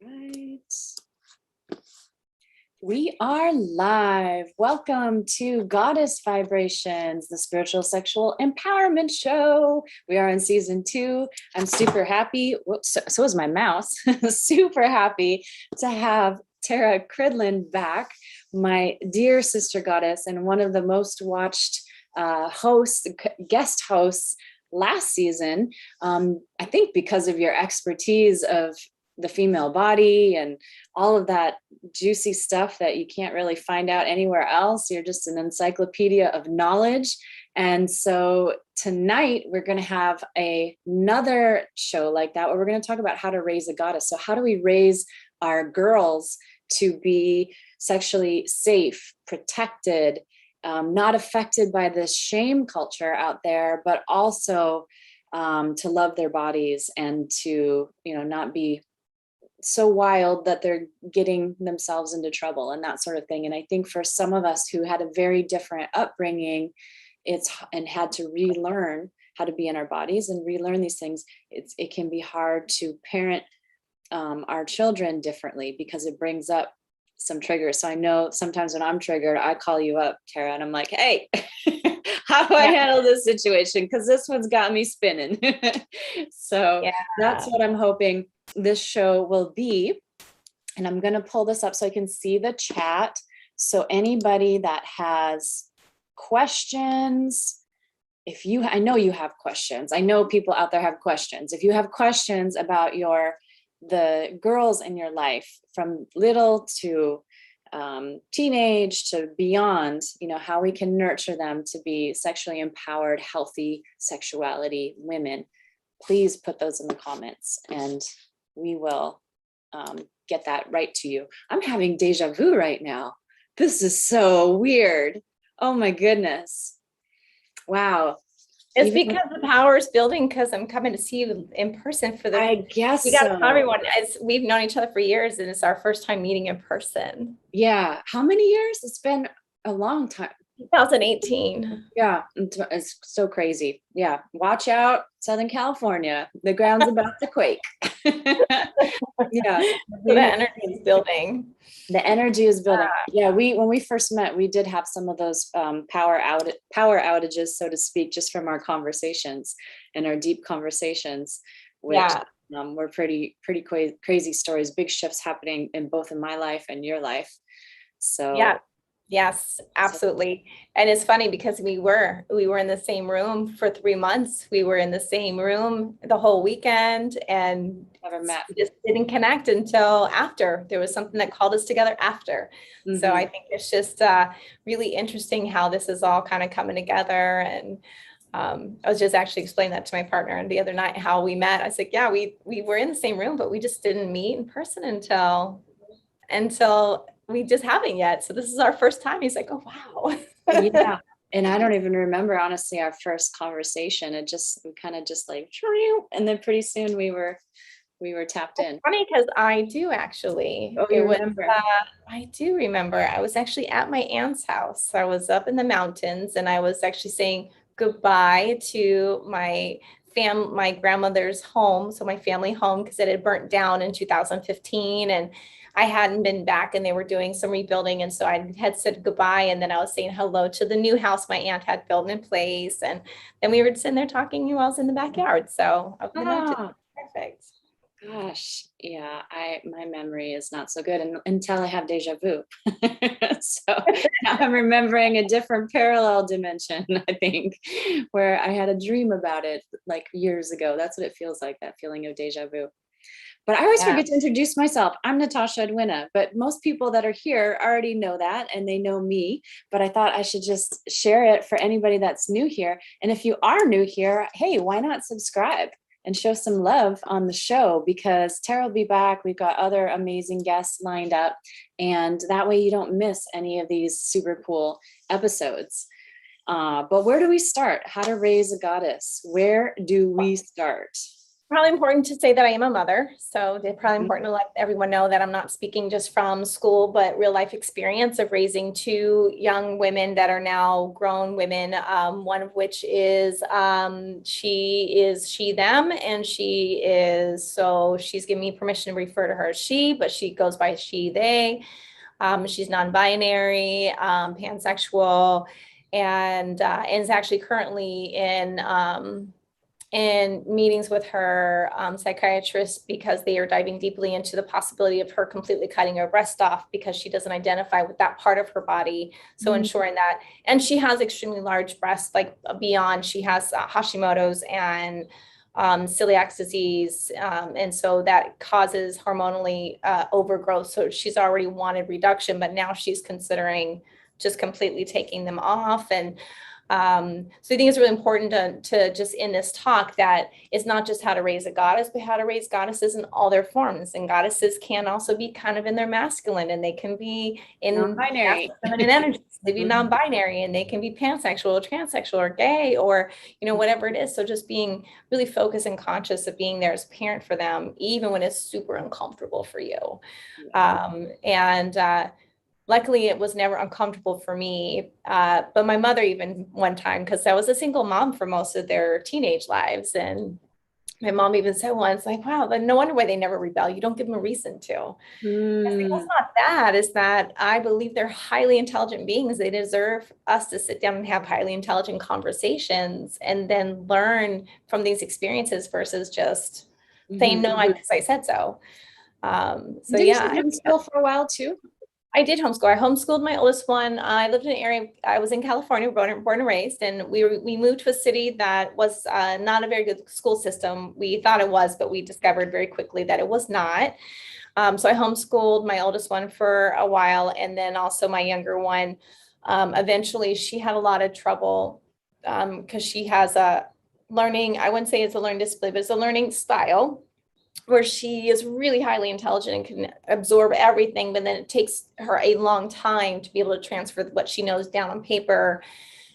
right. We are live. Welcome to Goddess Vibrations, the spiritual sexual empowerment show. We are in season 2. I'm super happy. Whoops, so is my mouse. Super happy to have Tara Cridland back, my dear sister goddess, and one of the most watched guest hosts last season. I think because of your expertise of the female body and all of that juicy stuff that you can't really find out anywhere else. You're just an encyclopedia of knowledge. And so tonight we're going to have another show like that, where we're going to talk about how to raise a goddess. So how do we raise our girls to be sexually safe, protected, not affected by this shame culture out there, but also to love their bodies and to, not be so wild that they're getting themselves into trouble and that sort of thing. And I think for some of us who had a very different upbringing, and had to relearn how to be in our bodies and relearn these things, it can be hard to parent our children differently because it brings up some triggers. So I know sometimes when I'm triggered, I call you up, Tara, and I'm like, hey, how do I handle this situation? Because this one's got me spinning. So that's what I'm hoping this show will be. And I'm going to pull this up so I can see the chat. So anybody that has questions, I know you have questions. I know people out there have questions. If you have questions about the girls in your life from little to teenage to beyond, how we can nurture them to be sexually empowered, healthy sexuality women, please put those in the comments and we will get that right to you. I'm having deja vu right now. This is so weird. Oh my goodness. Wow. It's because the power is building, because I'm coming to see you in person for the. I guess we got to tell everyone, we've known each other for years, and it's our first time meeting in person. Yeah. How many years? It's been a long time. 2018. Yeah, it's so crazy. Yeah, watch out, Southern California. The ground's about to quake. Yeah, so the energy is building. The energy is building. Yeah, when we first met, we did have some of those power outages, so to speak, just from our conversations and our deep conversations, which were pretty crazy stories. Big shifts happening in my life and your life. So yeah. Yes, absolutely. And it's funny because we were in the same room for 3 months. We were in the same room the whole weekend and never met. We just didn't connect until after. There was something that called us together after. Mm-hmm. So I think it's just really interesting how this is all kind of coming together. And I was just actually explaining that to my partner the other night, how we met. I said, yeah, we were in the same room, but we just didn't meet in person until we just haven't yet. So this is our first time. He's like, oh, wow. Yeah. And I don't even remember, honestly, our first conversation. We kind of just like, and then pretty soon we were tapped in. It's funny because I do actually. Oh, you remember? I do remember. I was actually at my aunt's house. I was up in the mountains and I was actually saying goodbye to my grandmother's home. So my family home, because it had burnt down in 2015 and I hadn't been back and they were doing some rebuilding. And so I had said goodbye. And then I was saying hello to the new house my aunt had built in place. And then we were sitting there talking while I was in the backyard. So up in the mountains. Perfect. Gosh, yeah, my memory is not so good until I have deja vu. So now I'm remembering a different parallel dimension, I think, where I had a dream about it like years ago. That's what it feels like, that feeling of deja vu. But I always forget to introduce myself. I'm Natasha Edwina, but most people that are here already know that and they know me, but I thought I should just share it for anybody that's new here. And if you are new here, hey, why not subscribe and show some love on the show, because Tara will be back. We've got other amazing guests lined up, and that way you don't miss any of these super cool episodes. But where do we start? How to raise a goddess? Where do we start? Probably important to say that I am a mother. So it's probably important to let everyone know that I'm not speaking just from school, but real life experience of raising two young women that are now grown women. One of which is she, them, and she's given me permission to refer to her as she, but she goes by she, they. She's non-binary, pansexual, and is actually currently in meetings with her psychiatrist because they are diving deeply into the possibility of her completely cutting her breast off because she doesn't identify with that part of her body. So ensuring that, and she has extremely large breasts, like beyond, she has Hashimoto's and celiac disease. And so that causes hormonally overgrowth. So she's already wanted reduction, but now she's considering just completely taking them off. And so I think it's really important to just in this talk that it's not just how to raise a goddess, but how to raise goddesses in all their forms. And goddesses can also be kind of in their masculine, and they can be in non-binary feminine energies. They be non-binary, and they can be pansexual or transsexual or gay or, whatever it is. So just being really focused and conscious of being there as a parent for them, even when it's super uncomfortable for you. Luckily, it was never uncomfortable for me. But my mother, even one time, because I was a single mom for most of their teenage lives. And my mom even said once, like, wow, no wonder why they never rebel. You don't give them a reason to. I think it's not that, is that I believe they're highly intelligent beings. They deserve us to sit down and have highly intelligent conversations and then learn from these experiences versus just saying no because I said so. Did you homeschool for a while too? I did homeschool. I homeschooled my oldest one. I lived in an area, I was in California, born and raised, and we moved to a city that was not a very good school system. We thought it was, but we discovered very quickly that it was not. So I homeschooled my oldest one for a while, and then also my younger one. Eventually, she had a lot of trouble because she has a learning, I wouldn't say it's a learning disability, but it's a learning style where she is really highly intelligent and can absorb everything, but then it takes her a long time to be able to transfer what she knows down on paper.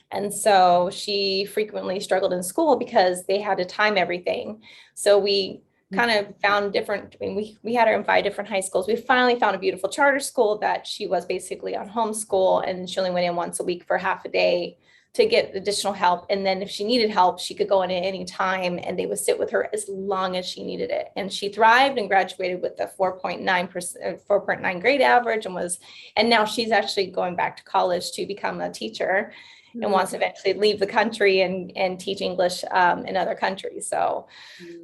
And so she frequently struggled in school because they had to time everything. So we kind of found different, we had her in 5 different high schools. We finally found a beautiful charter school that she was basically on homeschool, and she only went in once a week for half a day to get additional help. And then if she needed help, she could go in at any time, and they would sit with her as long as she needed it. And she thrived and graduated with a 4.9 grade average, and now she's actually going back to college to become a teacher and wants to eventually leave the country and teach English in other countries. So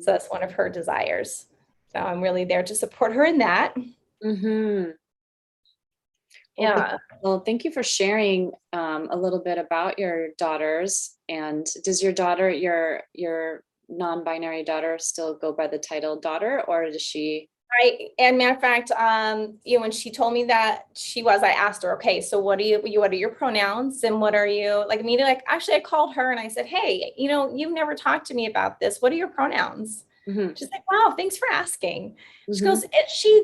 that's one of her desires. So I'm really there to support her in that. Yeah. Well, thank you for sharing a little bit about your daughters. And does your daughter, your non-binary daughter, still go by the title daughter, or does she? And matter of fact, when she told me that I asked her, okay, so what are your pronouns, and what are you like? Immediately, actually, I called her and I said, hey, you've never talked to me about this. What are your pronouns? She's like, wow, thanks for asking. She goes, it's she,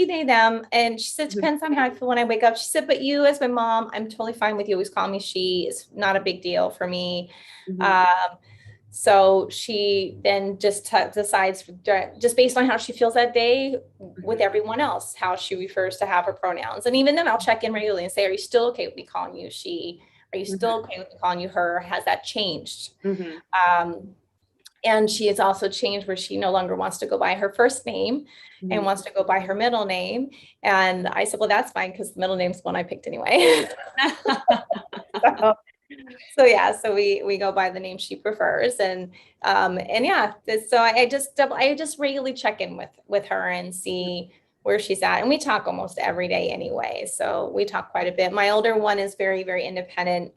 they, them. And she said, it depends on how I feel when I wake up. She said, but you as my mom, I'm totally fine with you always calling me she. It's not a big deal for me. So she then just decides, just based on how she feels that day with everyone else, how she refers to have her pronouns. And even then I'll check in regularly and say, are you still okay with me calling you she? Are you still okay with me calling you her? Has that changed? And she has also changed where she no longer wants to go by her first name and wants to go by her middle name. And I said, well, that's fine, because the middle name's one I picked anyway. So we go by the name she prefers. And yeah, so I just regularly check in with her and see where she's at. And we talk almost every day anyway. So we talk quite a bit. My older one is very, very independent,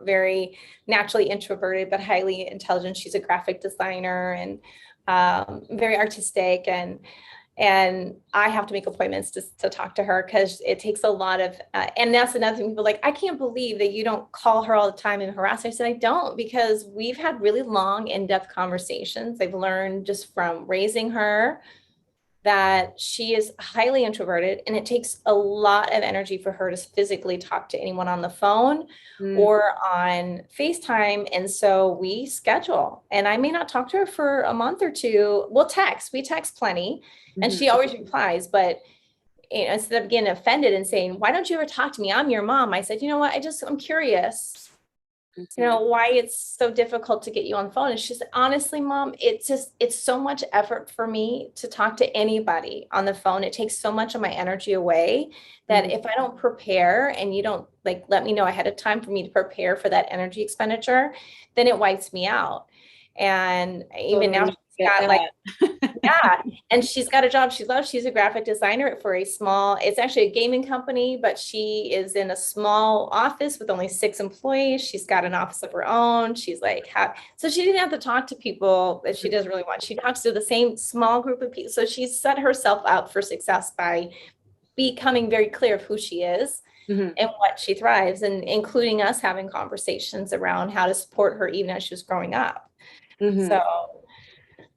very naturally introverted, but highly intelligent. She's a graphic designer and very artistic. And I have to make appointments to talk to her, because it takes a lot of, and that's another thing. People are like, I can't believe that you don't call her all the time and harass her. I said, I don't, because we've had really long, in-depth conversations. I've learned just from raising her, that she is highly introverted and it takes a lot of energy for her to physically talk to anyone on the phone or on FaceTime. And so we schedule, and I may not talk to her for a month or two. We text plenty, and she always replies, but instead of getting offended and saying, why don't you ever talk to me? I'm your mom. I said, you know what? I'm curious, why it's so difficult to get you on the phone. And she said, honestly, Mom, it's so much effort for me to talk to anybody on the phone. It takes so much of my energy away that if I don't prepare and you don't like let me know ahead of time for me to prepare for that energy expenditure, then it wipes me out. And even now she's got like, yeah, and she's got a job she loves. She's a graphic designer for it's actually a gaming company, but she is in a small office with only 6 employees. She's got an office of her own. She's like, so she didn't have to talk to people that she doesn't really want. She talks to the same small group of people. So she's set herself out for success by becoming very clear of who she is and what she thrives, and including us having conversations around how to support her even as she was growing up. So,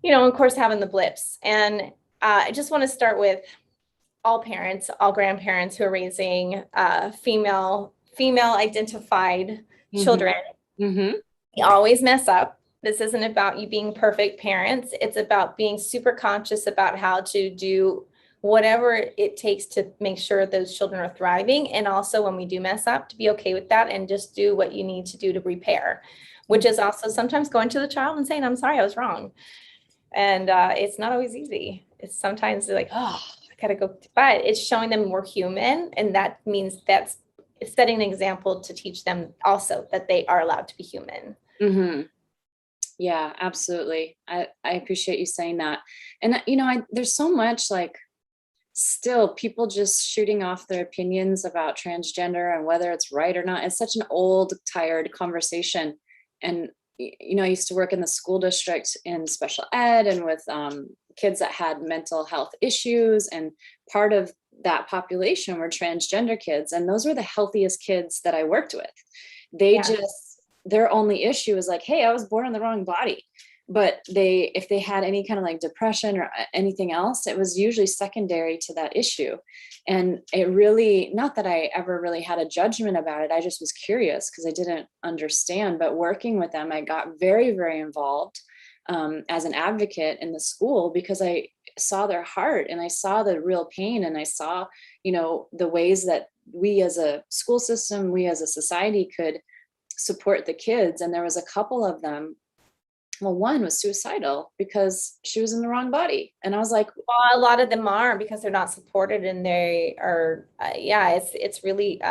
of course, having the blips. And I just want to start with all parents, all grandparents who are raising female identified children. We always mess up. This isn't about you being perfect parents. It's about being super conscious about how to do whatever it takes to make sure those children are thriving. And also when we do mess up, to be okay with that and just do what you need to do to repair, which is also sometimes going to the child and saying, I'm sorry, I was wrong. And it's not always easy. It's sometimes like, oh, I gotta go, but it's showing them we're human. And that means it's setting an example to teach them also that they are allowed to be human. Yeah, absolutely. I appreciate you saying that. And, there's so much like still people just shooting off their opinions about transgender and whether it's right or not. It's such an old, tired conversation. And I used to work in the school district in special ed and with kids that had mental health issues. And part of that population were transgender kids. And those were the healthiest kids that I worked with. Their only issue was like, hey, I was born in the wrong body. But if they had any kind of like depression or anything else, it was usually secondary to that issue. And it really, not that I ever really had a judgment about it. I just was curious because I didn't understand. But working with them, I got very, very involved as an advocate in the school because I saw their heart and I saw the real pain. And I saw, the ways that we as a school system, we as a society could support the kids. And there was a couple of them. Well, one was suicidal because she was in the wrong body. And I was like, well, a lot of them are because they're not supported and they are, it's really,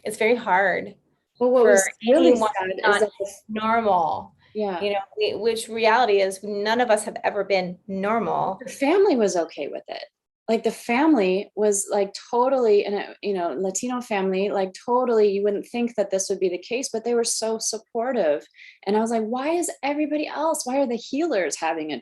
it's very hard. Well, what was really sad is that normal. Which reality is none of us have ever been normal. The family was okay with it. Like the family was like totally, and Latino family, like totally, you wouldn't think that this would be the case, but they were so supportive. And I was like, why is everybody else? Why are the healers having a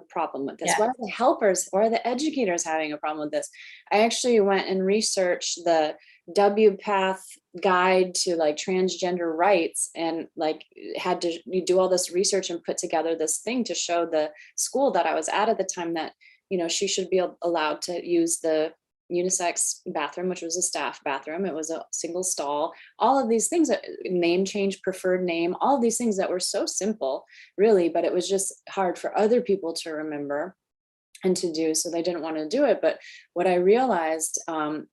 problem with this? Why are the helpers? Why are the educators having a problem with this? I actually went and researched the WPATH guide to like transgender rights and like had to do all this research and put together this thing to show the school that I was at the time that she should be allowed to use the unisex bathroom, which was a staff bathroom. It was a single stall, all of these things, name change, preferred name, all of these things that were so simple, really, but it was just hard for other people to remember and to do. So they didn't want to do it. But what I realized, I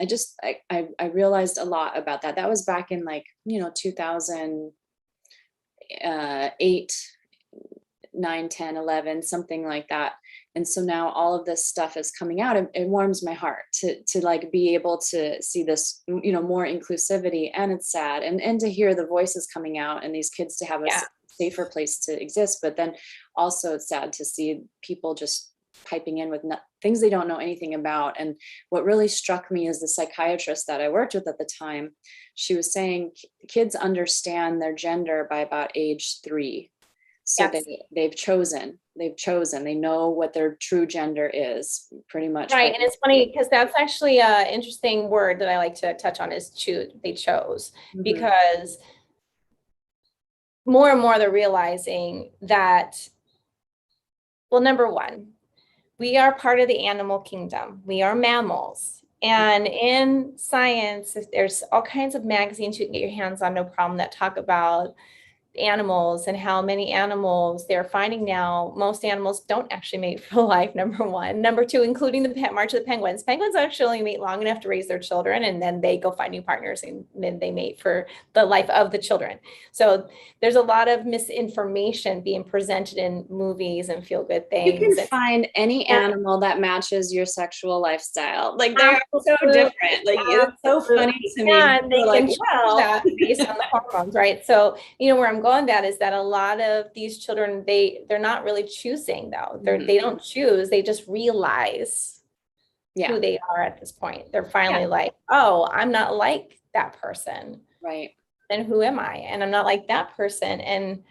realized a lot about that. That was back in like, 2008, 9, 10, 11, something like that. And so now all of this stuff is coming out. It warms my heart to like be able to see this, more inclusivity. And it's sad. And to hear the voices coming out and these kids to have a safer place to exist. But then also it's sad to see people just piping in with things they don't know anything about. And what really struck me is the psychiatrist that I worked with at the time. She was saying kids understand their gender by about age 3. So they've chosen, they know what their true gender is pretty much. Right. And it's funny because that's actually an interesting word that I like to touch on is choose. They chose because more and more they're realizing that, well, number one, we are part of the animal kingdom. We are mammals. And in science, there's all kinds of magazines you can get your hands on, no problem, that talk about animals and how many animals they're finding now. Most animals don't actually mate for life, number one. Number two, including the March of the Penguins. Penguins actually mate long enough to raise their children, and then they go find new partners, and then they mate for the life of the children. So there's a lot of misinformation being presented in movies and feel-good things. You can find any animal that matches your sexual lifestyle. Like they are so different. Like it's so funny to me. And they can change that based on the hormones, right? So, where I'm going at is that a lot of these children, they're not really choosing though. They don't choose, they just realize who they are at this point. They're finally like, oh, I'm not like that person. Right. Then who am I? And I'm not like that person. And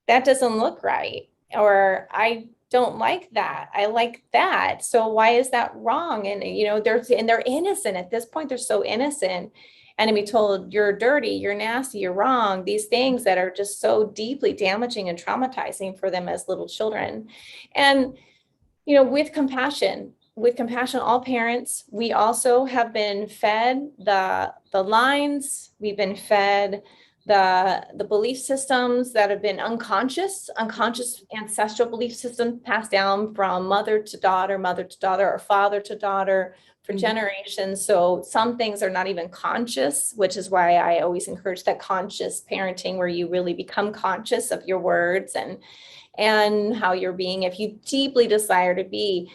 that doesn't look right. Or I don't like that. I like that. So why is that wrong? And, they're innocent at this point. They're so innocent. And to be told you're dirty, you're nasty, you're wrong, these things that are just so deeply damaging and traumatizing for them as little children. And, with compassion, all parents, we also have been fed the lines, we've been fed the belief systems that have been unconscious ancestral belief systems passed down from mother to daughter, or father to daughter for generations. So some things are not even conscious, which is why I always encourage that conscious parenting, where you really become conscious of your words and how you're being. If you deeply desire to be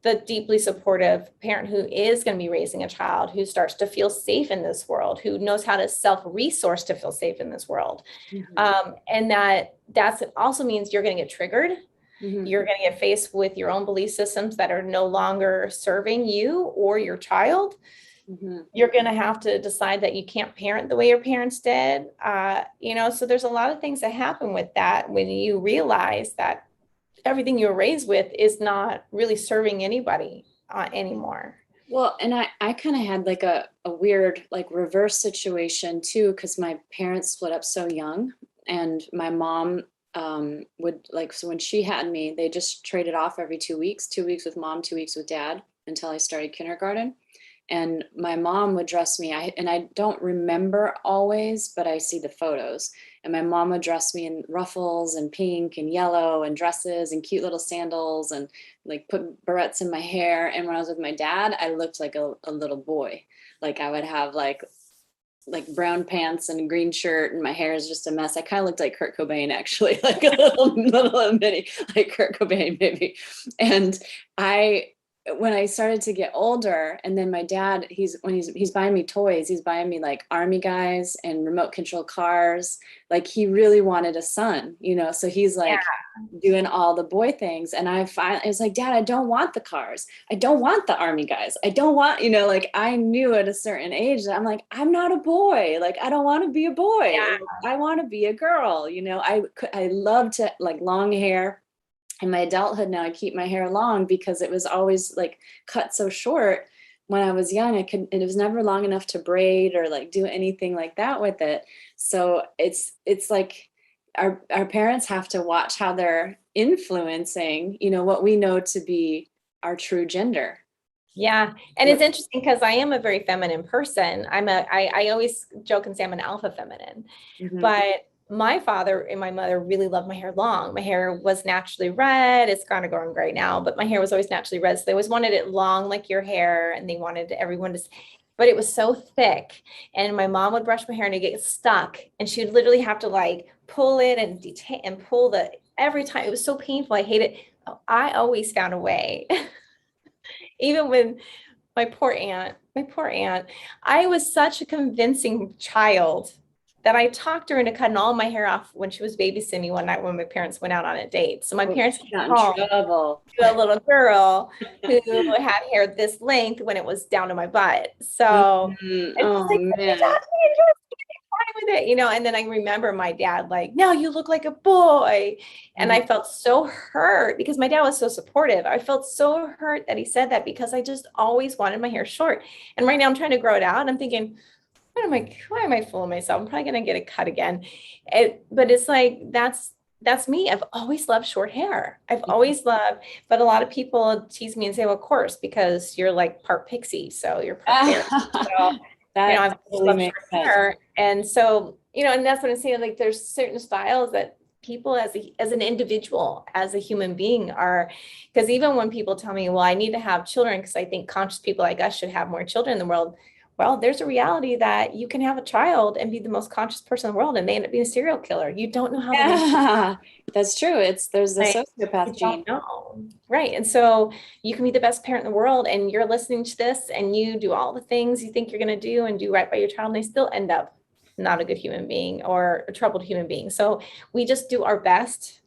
the deeply supportive parent who is going to be raising a child who starts to feel safe in this world, who knows how to self-resource to feel safe in this world. And that's also means you're going to get triggered. You're going to get faced with your own belief systems that are no longer serving you or your child. You're going to have to decide that you can't parent the way your parents did. So there's a lot of things that happen with that when you realize that everything you were raised with is not really serving anybody anymore. Well, and I kind of had like a weird like reverse situation too, because my parents split up so young, and my mom so when she had me, they just traded off every 2 weeks, 2 weeks with mom, 2 weeks with dad, until I started kindergarten. And my mom would dress me, I don't remember always, but I see the photos. And my mom would dress me in ruffles and pink and yellow and dresses and cute little sandals and like put barrettes in my hair. And when I was with my dad, I looked like a little boy. Like I would have like brown pants and a green shirt, and my hair is just a mess. I kind of looked like Kurt Cobain, actually, like a little mini, like Kurt Cobain, maybe. And when I started to get older, and then my dad, he's buying me toys, he's buying me like army guys and remote control cars. Like he really wanted a son, so he's like doing all the boy things. And I was like, Dad, I don't want the cars. I don't want the army guys. I don't want, like I knew at a certain age that I'm like, I'm not a boy. Like, I don't want to be a boy. Yeah. I want to be a girl. I love to like long hair. In my adulthood now, I keep my hair long because it was always like cut so short when I was young. It was never long enough to braid or like do anything like that with it. So it's like our parents have to watch how they're influencing, what we know to be our true gender. Yeah. And it's interesting because I am a very feminine person. I always joke and say I'm an alpha feminine, but my father and my mother really loved my hair long. My hair was naturally red. It's kind of growing gray now, but my hair was always naturally red. So they always wanted it long, like your hair. And they wanted everyone to, but it was so thick. And my mom would brush my hair and it'd get stuck. And she would literally have to like pull it and detain and pull every time. It was so painful. I hate it. I always found a way. Even with my poor aunt, I was such a convincing child that I talked her into cutting all my hair off when she was babysitting me one night when my parents went out on a date. So my parents got in trouble to a little girl who had hair this length when it was down to my butt. So man. With it, and then I remember my dad like, no, you look like a boy. And I felt so hurt because my dad was so supportive. I felt so hurt that he said that because I just always wanted my hair short. And right now I'm trying to grow it out. And I'm thinking, why am I fooling myself? I'm probably going to get a cut again. But it's like, that's that's me. I've always loved short hair. I've always loved, but a lot of people tease me and say, well, of course, because you're like part pixie. So you're part fairy. So, That I've always totally loved makes short sense. hair. And so, and that's what I'm saying. Like there's certain styles that people as an individual, as a human being are, because even when people tell me, well, I need to have children because I think conscious people like us should have more children in the world. Well, there's a reality that you can have a child and be the most conscious person in the world and they end up being a serial killer. You don't know how they're going to. Yeah, that's true. There's the Like, sociopath you gene. don't know. Right. And so you can be the best parent in the world and you're listening to this and you do all the things you think you're going to do and do right by your child, and they still end up not a good human being or a troubled human being. So we just do our best.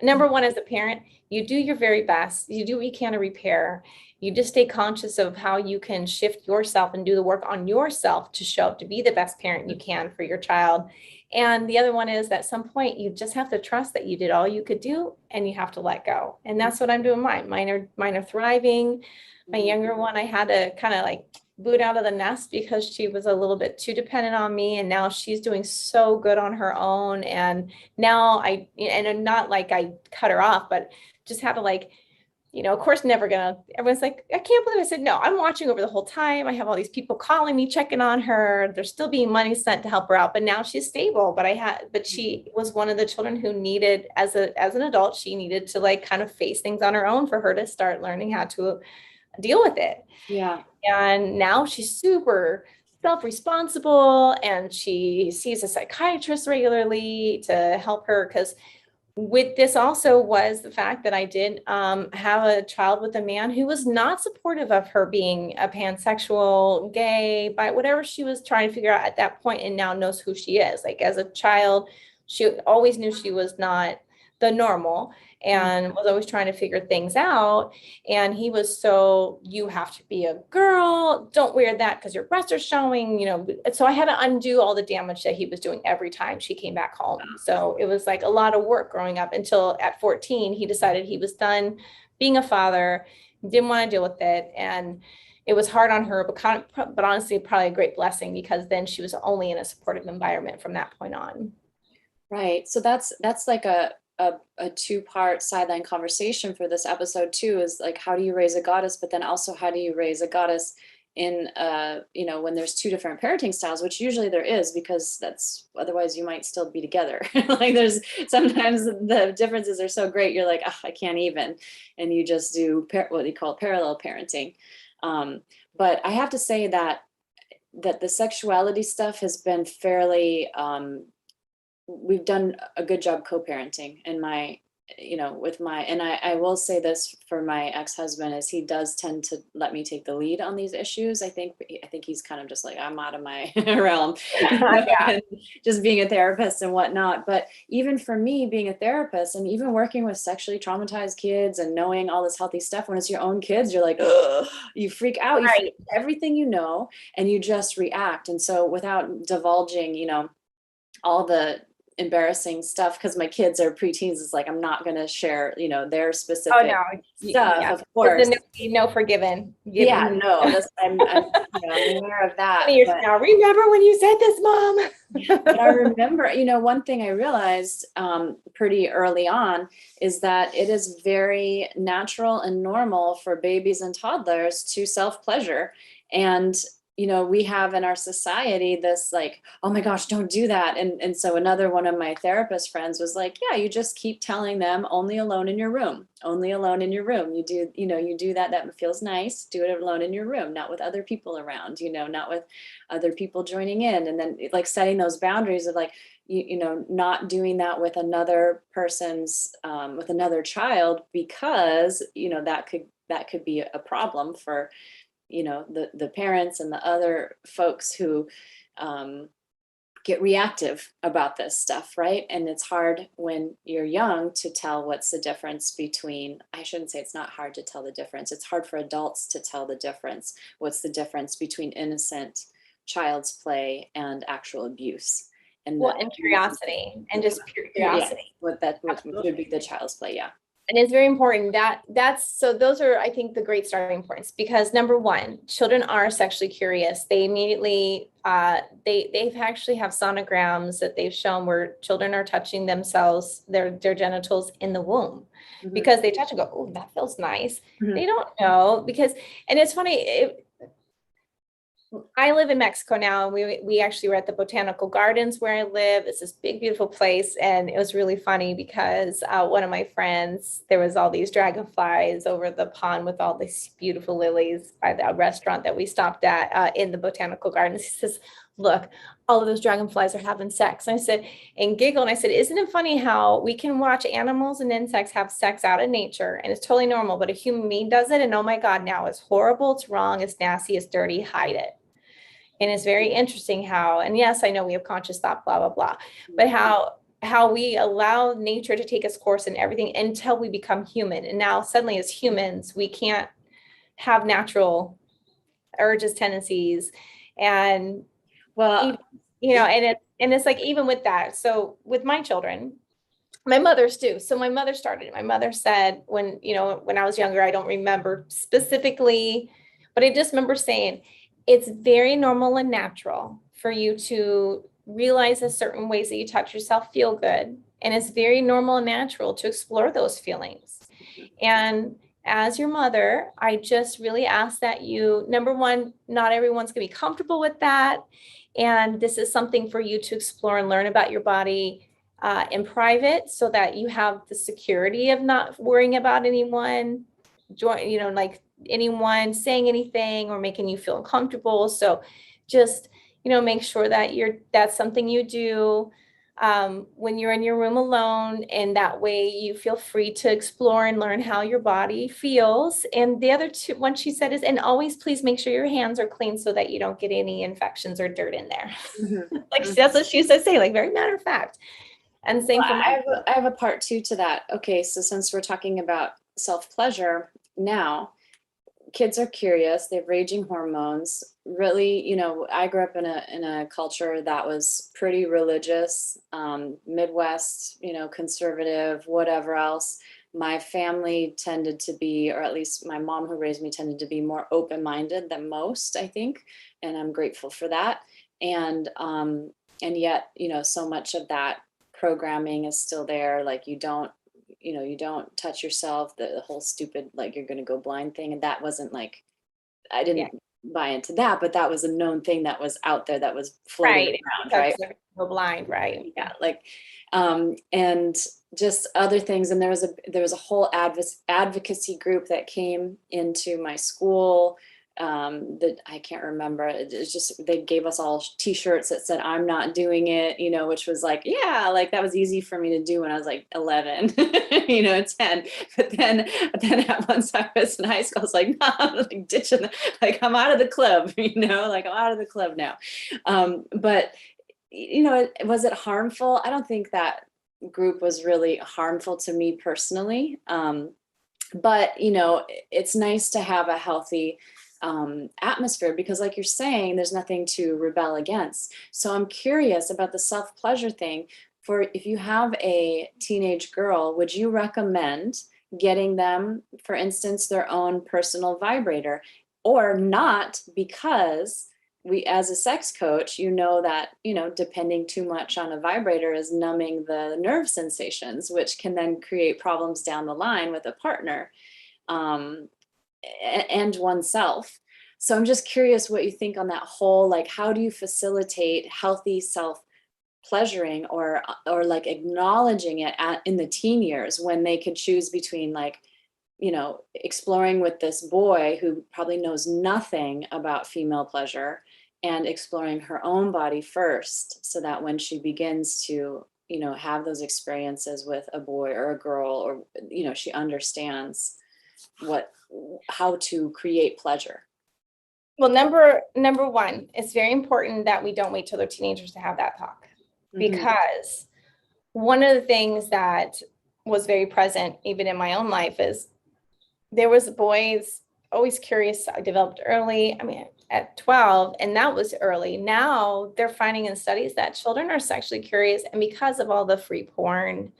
Number one, as a parent, you do your very best. You do what you can to repair. You just stay conscious of how you can shift yourself and do the work on yourself to show up to be the best parent you can for your child. And the other one is that at some point you just have to trust that you did all you could do and you have to let go. And that's what I'm doing. Mine are thriving. My younger one, I had to kind of like boot out of the nest because she was a little bit too dependent on me. And now she's doing so good on her own. And now and not like I cut her off, but just had to like, of course, everyone's like, I can't believe I said no. I'm watching over the whole time. I have all these people calling me, checking on her. There's still being money sent to help her out, but now she's stable. But she was one of the children who needed, as an adult, she needed to like kind of face things on her own for her to start learning how to deal with it. Yeah. And now she's super self-responsible and she sees a psychiatrist regularly to help her, because with this also was the fact that I did have a child with a man who was not supportive of her being a pansexual, gay, bi, whatever she was trying to figure out at that point, and now knows who she is. Like as a child, she always knew she was not the normal and was always trying to figure things out. And he was so, you have to be a girl, don't wear that because your breasts are showing, So I had to undo all the damage that he was doing every time she came back home. So it was like a lot of work growing up until at 14, he decided he was done being a father, didn't want to deal with it. And it was hard on her, but honestly, probably a great blessing, because then she was only in a supportive environment from that point on. Right. So that's like a two-part sideline conversation for this episode too, is like, how do you raise a goddess, but then also how do you raise a goddess in when there's two different parenting styles, which usually there is, because that's otherwise you might still be together. Like there's sometimes the differences are so great you're like, oh, I can't even, and you just do what you call parallel parenting. But I have to say that the sexuality stuff has been fairly we've done a good job co-parenting in my, with my, and I will say this for my ex-husband, is he does tend to let me take the lead on these issues. I think he's kind of just like, I'm out of my realm, Yeah. just being a therapist and whatnot. But even for me being a therapist and even working with sexually traumatized kids and knowing all this healthy stuff, when it's your own kids, you're like, ugh, you freak out, you freak everything, and you just react. And so without divulging, all the embarrassing stuff, because my kids are preteens, it's like I'm not going to share their specific stuff. Yeah. Of course, no forgiven. Yeah, no, I'm aware of that. Now, remember when you said this, Mom? But I remember, one thing I realized pretty early on is that it is very natural and normal for babies and toddlers to self-pleasure. And we have in our society this like, oh my gosh, don't do that. And so another one of my therapist friends was like, yeah, you just keep telling them only alone in your room, only alone in your room. You do, you do that feels nice. Do it alone in your room, not with other people around, not with other people joining in. And then like setting those boundaries of like, not doing that with another person's, with another child, because, that could be a problem for the parents and the other folks who get reactive about this stuff, right? And it's hard when you're young to tell what's the difference between, I shouldn't say it's not hard to tell the difference, it's hard for adults to tell the difference. What's the difference between innocent child's play and actual abuse? And and curiosity, and just pure curiosity. Yeah, what would be the child's play, yeah. And it's very important so those are, I think, the great starting points, because number one, children are sexually curious. They immediately, they've actually have sonograms that they've shown where children are touching themselves, their genitals in the womb, because they touch and go, oh, that feels nice. They don't know because, and it's funny, I live in Mexico now, and we actually were at the botanical gardens where I live. It's this big, beautiful place. And it was really funny because one of my friends, there was all these dragonflies over the pond with all these beautiful lilies by the restaurant that we stopped at in the botanical gardens. He says, look, all of those dragonflies are having sex. And I said, and giggled. And I said, isn't it funny how we can watch animals and insects have sex out in nature and it's totally normal, but a human being does it. And oh my God, now it's horrible. It's wrong. It's nasty. It's dirty. Hide it. And it's very interesting how, and yes, I know we have conscious thought, blah, blah, blah, but how we allow nature to take its course in everything until we become human. And now suddenly as humans, we can't have natural urges, tendencies, and Well, even, and it's like, even with that. So with my children, my mother's too. So my mother said when I was younger, I don't remember specifically, but I just remember saying, it's very normal and natural for you to realize that certain ways that you touch yourself feel good. And it's very normal and natural to explore those feelings. And as your mother, I just really ask that you, number one, not everyone's going to be comfortable with that. And this is something for you to explore and learn about your body in private, so that you have the security of not worrying about anyone, like anyone saying anything or making you feel uncomfortable. So just, make sure that that's something you do when you're in your room alone. And that way you feel free to explore and learn how your body feels. And the other one she said is, and always please make sure your hands are clean so that you don't get any infections or dirt in there. Like that's what she used to say, like very matter of fact. And same for I have a part two to that. Okay, so since we're talking about self-pleasure now, kids are curious, they have raging hormones. Really, I grew up in a culture that was pretty religious, Midwest, conservative, whatever else. My family tended to be, or at least my mom who raised me tended to be more open-minded than most, I think, and I'm grateful for that. And yet, so much of that programming is still there. Like you don't touch yourself, the whole stupid, like you're going to go blind thing. And that wasn't like, I didn't buy into that, but that was a known thing that was out there that was floating around, right? Go blind, right? Yeah. Like, and just other things. And there was a whole advocacy group that came into my school that I can't remember. It's just, they gave us all t-shirts that said, I'm not doing it, which was like, yeah, like that was easy for me to do when I was like 11, 10. But then at once I was in high school, I was like, nah, I'm like ditching, like I'm out of the club, like I'm out of the club now. But was it harmful? I don't think that group was really harmful to me personally. But it's nice to have a healthy atmosphere, because like you're saying, there's nothing to rebel against. So I'm curious about the self-pleasure thing. For if you have a teenage girl, would you recommend getting them, for instance, their own personal vibrator, or not? Because we, as a sex coach, that depending too much on a vibrator is numbing the nerve sensations, which can then create problems down the line with a partner and oneself. So I'm just curious what you think on that whole, like, how do you facilitate healthy self-pleasuring or like acknowledging it in the teen years, when they could choose between like, exploring with this boy who probably knows nothing about female pleasure, and exploring her own body first, so that when she begins to, have those experiences with a boy or a girl, or, she understands how to create pleasure. Well, number one, it's very important that we don't wait till they're teenagers to have that talk, because one of the things that was very present even in my own life is there was boys always curious. I developed early. I mean, at 12, and that was early. Now they're finding in studies that children are sexually curious, and because of all the free porn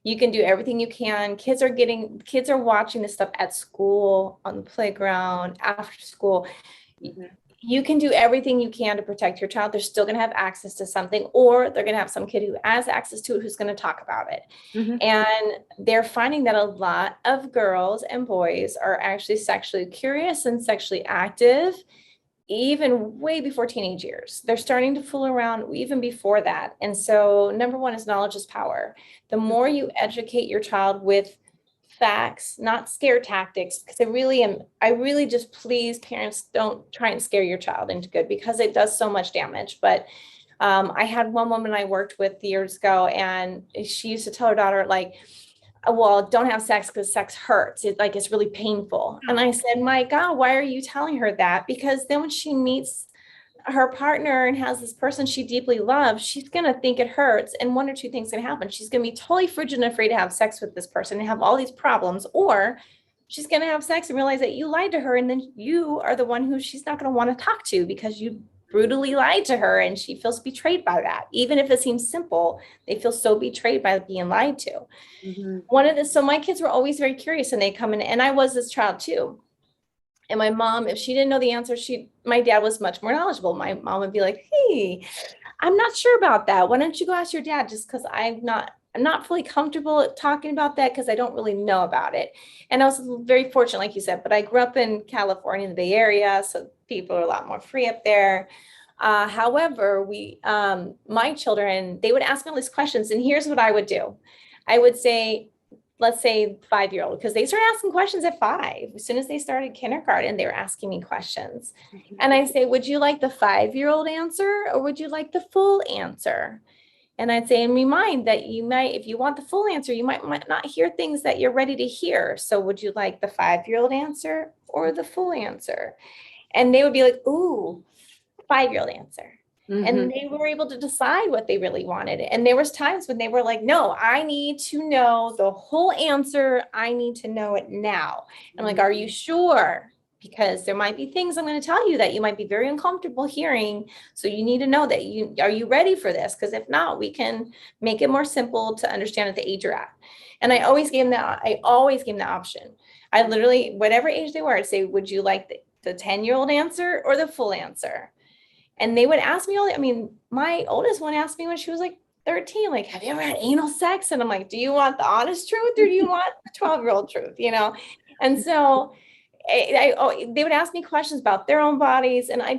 You can do everything you can. Kids are watching this stuff at school, on the playground, after school. You can do everything you can to protect your child. They're still going to have access to something, or they're going to have some kid who has access to it who's going to talk about it. And they're finding that a lot of girls and boys are actually sexually curious and sexually active even way before teenage years. They're starting to fool around even before that. And so number one is knowledge is power. The more you educate your child with facts, not scare tactics, because I really just please parents, don't try and scare your child into good, because it does so much damage. But I had one woman I worked with years ago, and she used to tell her daughter, like, well, don't have sex because sex hurts. It's really painful. And I said, my God, why are you telling her that? Because then when she meets her partner and has this person she deeply loves, she's going to think it hurts. And one or two things can happen. She's going to be totally frigid and afraid to have sex with this person and have all these problems, or she's going to have sex and realize that you lied to her. And then you are the one who she's not going to want to talk to because you brutally lied to her, and she feels betrayed by that. Even if it seems simple, they feel so betrayed by being lied to. So my kids were always very curious, and they come in, and I was this child too. And my mom, if she didn't know the answer, my dad was much more knowledgeable. My mom would be like, hey, I'm not sure about that. Why don't you go ask your dad? Just because I'm not fully comfortable talking about that because I don't really know about it. And I was very fortunate, like you said, but I grew up in California, in the Bay Area, so people are a lot more free up there. However, my children, they would ask me all these questions, and here's what I would do. I would say, let's say 5-year-old, because they started asking questions at 5. As soon as they started kindergarten, they were asking me questions. And I say, would you like the 5-year-old answer, or would you like the full answer? And I'd say, and remind that if you want the full answer, you might not hear things that you're ready to hear. So would you like the 5-year-old answer or the full answer? And they would be like, ooh, 5-year-old answer. And they were able to decide what they really wanted. And there was times when they were like, no, I need to know the whole answer. I need to know it now. I'm like, are you sure? Because there might be things I'm going to tell you that you might be very uncomfortable hearing. So you need to know that are you ready for this? Because if not, we can make it more simple to understand at the age you're at. And I always gave them the option. I literally, whatever age they were, I'd say, would you like the 10-year-old answer or the full answer? And they would ask me my oldest one asked me when she was like 13, like, have you ever had anal sex? And I'm like, do you want the honest truth, or do you want the 12-year-old truth? And so they would ask me questions about their own bodies. And I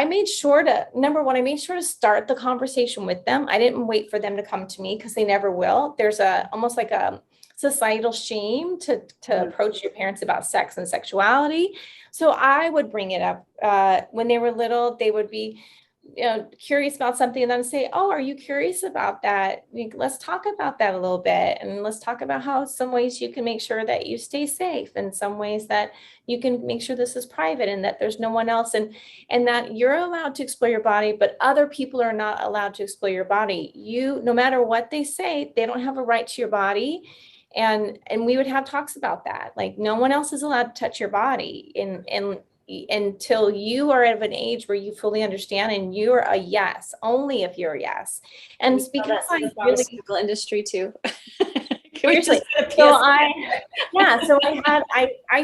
made sure to start the conversation with them. I didn't wait for them to come to me, because they never will. There's almost like a societal shame to approach your parents about sex and sexuality. So I would bring it up when they were little. They would be curious about something, and then say, oh, are you curious about that? Let's talk about that a little bit. And let's talk about how some ways you can make sure that you stay safe, and some ways that you can make sure this is private and that there's no one else, and that you're allowed to explore your body, but other people are not allowed to explore your body. No matter what they say, they don't have a right to your body. And we would have talks about that. Like, no one else is allowed to touch your body until you are of an age where you fully understand, and you're a yes, only if you're a yes. And it's because I pharmaceutical industry too. Seriously. I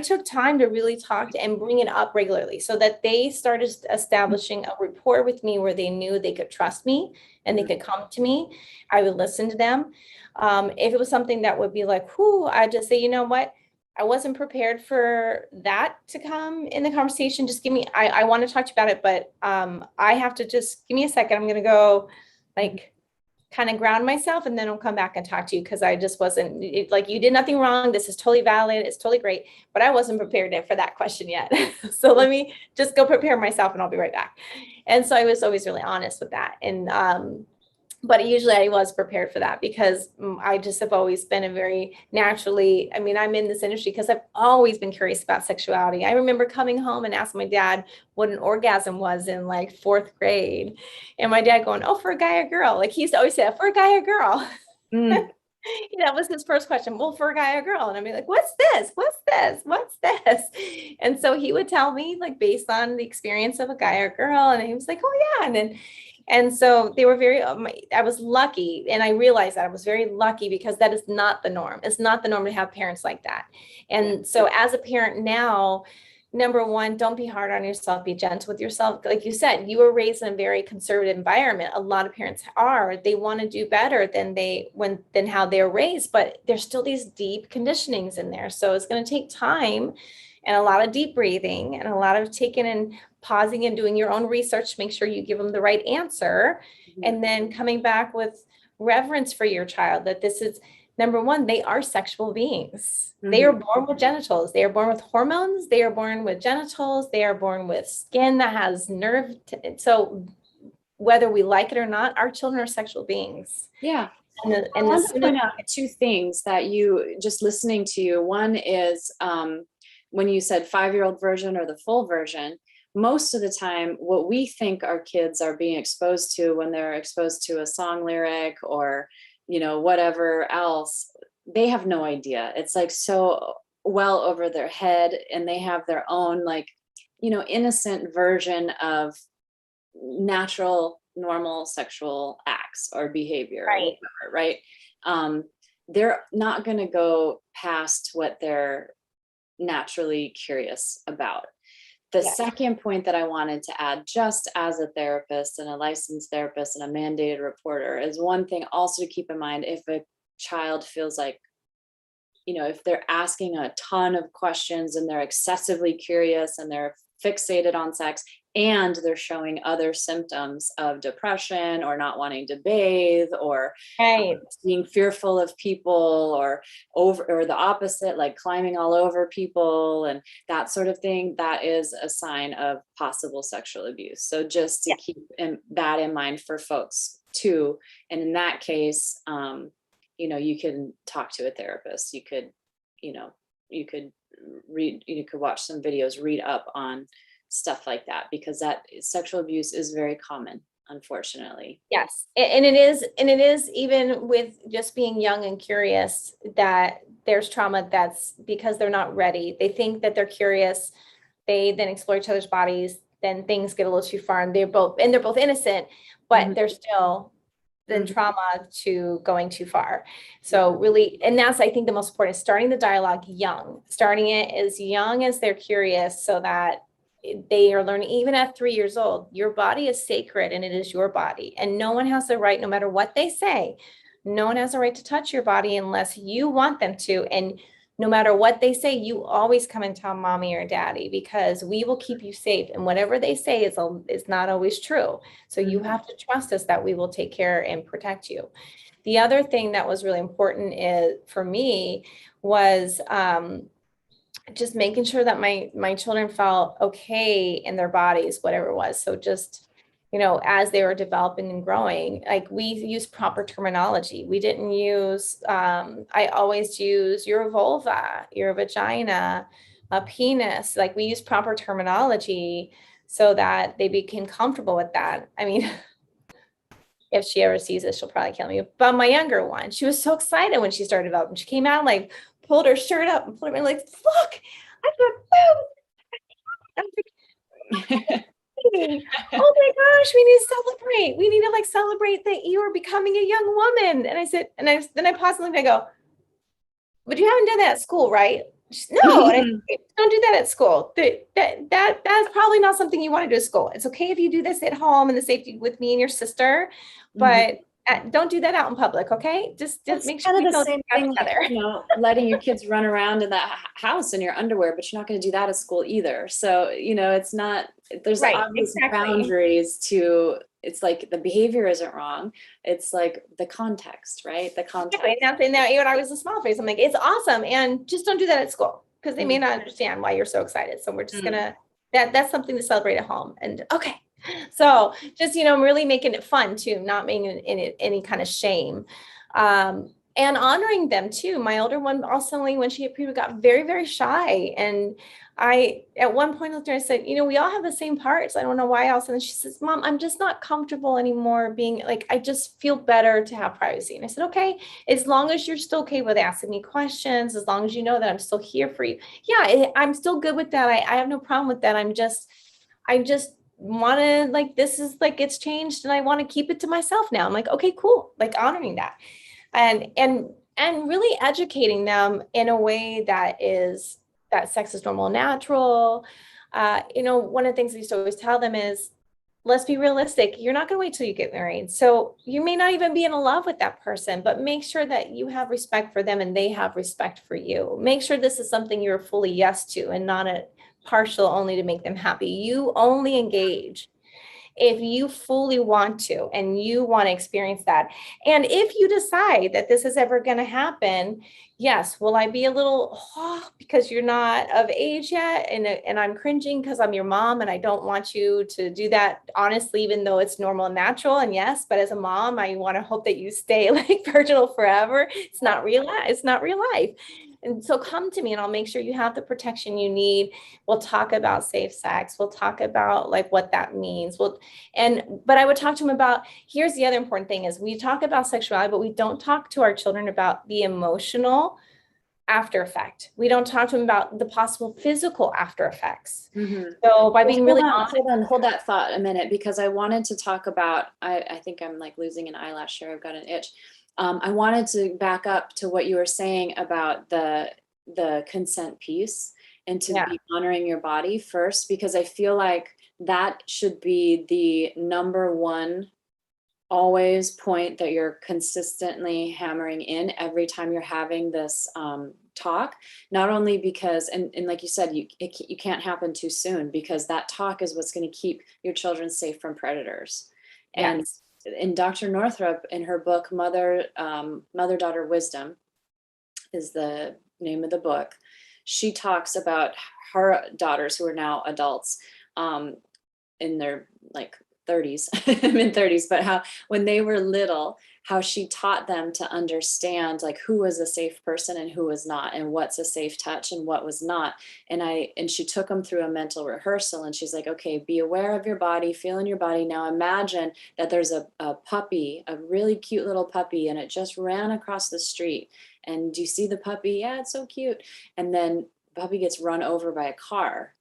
took time to really talk and bring it up regularly, so that they started establishing a rapport with me where they knew they could trust me and they could come to me. I would listen to them. If it was something that would be like, I'd just say, you know what? I wasn't prepared for that to come in the conversation. Just I want to talk to you about it, but I have to just give me a second. I'm going to go kind of ground myself, and then I'll come back and talk to you, because I just wasn't you did nothing wrong. This is totally valid. It's totally great, but I wasn't prepared for that question yet. So let me just go prepare myself, and I'll be right back. And so I was always really honest with that. And but usually I was prepared for that, because I just have always been I'm in this industry because I've always been curious about sexuality. I remember coming home and asking my dad what an orgasm was in 4th grade. And my dad going, oh, for a guy or girl? He used to always say, for a guy or girl? That was his first question. Well, for a guy or girl? And I'd be like, what's this? What's this? What's this? And so he would tell me based on the experience of a guy or girl. And he was like, oh yeah. And then And so they were very, I was lucky. And I realized that I was very lucky because that is not the norm. It's not the norm to have parents like that. And so as a parent now, number one, don't be hard on yourself, be gentle with yourself. Like you said, you were raised in a very conservative environment. A lot of parents are, they want to do better than how they're raised, but there's still these deep conditionings in there. So it's going to take time and a lot of deep breathing and a lot of taking and pausing and doing your own research to make sure you give them the right answer. And then coming back with reverence for your child, that this is, number one, they are sexual beings. They are born with genitals. They are born with hormones. They are born with genitals. They are born with skin that has nerve. So whether we like it or not, our children are sexual beings. Yeah. And I want to point out two things that you, just listening to you. One is when you said 5-year-old version or the full version, most of the time, what we think our kids are being exposed to when they're exposed to a song lyric or, you know, whatever else, they have no idea. It's like so well over their head, and they have their own, like, you know, innocent version of natural, normal sexual acts or behavior, right? Or whatever, right? They're not going to go past what they're naturally curious about. The second point that I wanted to add, just as a therapist and a licensed therapist and a mandated reporter, is one thing also to keep in mind. If a child feels like, you know, if they're asking a ton of questions and they're excessively curious and they're fixated on sex and they're showing other symptoms of depression or not wanting to bathe or being fearful of people or the opposite, like climbing all over people and that sort of thing, that is a sign of possible sexual abuse. So just to keep that in mind for folks too. And in that case, you know, you can talk to a therapist. You could, you know, you could read, you could watch some videos, read up on stuff like that, because that sexual abuse is very common, unfortunately. Yes. And it is even with just being young and curious, that there's trauma that's because they're not ready. They think that they're curious. They then explore each other's bodies. Then things get a little too far and they're both innocent, but they're still the trauma to going too far. So really, and that's, I think, the most important is starting the dialogue young, starting it as young as they're curious, so that they are learning. Even at 3 years old, your body is sacred and it is your body. And no one has the right, no matter what they say, no one has the right to touch your body unless you want them to. And no matter what they say, you always come and tell mommy or daddy, because we will keep you safe. And whatever they say is not always true. So you have to trust us that we will take care and protect you. The other thing that was really important for me was just making sure that my children felt okay in their bodies, whatever it was. So just, you know, as they were developing and growing, like we use proper terminology. We didn't use, I always use your vulva, your vagina, a penis. Like we use proper terminology so that they became comfortable with that. I mean, if she ever sees this, she'll probably kill me. But my younger one, she was so excited when she started developing. She came out, like pulled her shirt up and put it in, like, look, I got oh my gosh, we need to celebrate. We need to like celebrate that you are becoming a young woman. And I said, then I paused and I go, but you haven't done that at school, right? No, and I don't do that at school. That's probably not something you want to do at school. It's okay if you do this at home in the safety with me and your sister, but don't do that out in public, okay? Just make sure we the same thing, together. Like, you know, letting your kids run around in the house in your underwear, but you're not going to do that at school either. So, you know, it's not, there's obvious boundaries to, it's like the behavior isn't wrong. It's like the context, right? The context. And now even I was a small face. I'm like, it's awesome. And just don't do that at school, because they may not understand why you're so excited. So we're just gonna, that's something to celebrate at home. And okay. So just, you know, really making it fun too, not making it any kind of shame. And honoring them too. My older one also, when she hit puberty, got very, very shy. And I, at one point, I said, you know, we all have the same parts. I don't know why else. And then she says, Mom, I'm just not comfortable anymore being like, I just feel better to have privacy. And I said, okay, as long as you're still okay with asking me questions, as long as you know that I'm still here for you. Yeah, I'm still good with that. I have no problem with that. I just want to like, this is like, it's changed and I want to keep it to myself now. I'm like, okay, cool. Like honoring that and really educating them in a way that is that sex is normal and natural. One of the things we used to always tell them is, let's be realistic. You're not going to wait till you get married. So you may not even be in love with that person, but make sure that you have respect for them and they have respect for you. Make sure this is something you're fully yes to and not a partial only to make them happy. You only engage if you fully want to and you want to experience that. And if you decide that this is ever going to happen, yes, will I be a little because you're not of age yet and I'm cringing because I'm your mom and I don't want you to do that honestly, even though it's normal and natural. And yes, but as a mom, I want to hope that you stay like virginal forever. It's not real life. It's not real life. And so come to me and I'll make sure you have the protection you need. We'll talk about safe sex. We'll talk about like what that means. But I would talk to them about, here's the other important thing is we talk about sexuality, but we don't talk to our children about the emotional after effect. We don't talk to them about the possible physical after effects. Mm-hmm. So by being really honest, hold that thought a minute, because I wanted to talk about, I think I'm like losing an eyelash here. I've got an itch. I wanted to back up to what you were saying about the consent piece and to be honoring your body first, because I feel like that should be the number one always point that you're consistently hammering in every time you're having this talk, not only because, and like you said, you can't happen too soon, because that talk is what's going to keep your children safe from predators. And in Dr. Northrup, in her book, Mother-Daughter Wisdom is the name of the book, she talks about her daughters who are now adults in their like 30s, mid 30s, but how when they were little, how she taught them to understand like who was a safe person and who was not, and what's a safe touch and what was not. And she took them through a mental rehearsal, and she's like, okay, be aware of your body, feel in your body. Now imagine that there's a puppy, a really cute little puppy, and it just ran across the street. And do you see the puppy? Yeah, it's so cute. And then the puppy gets run over by a car.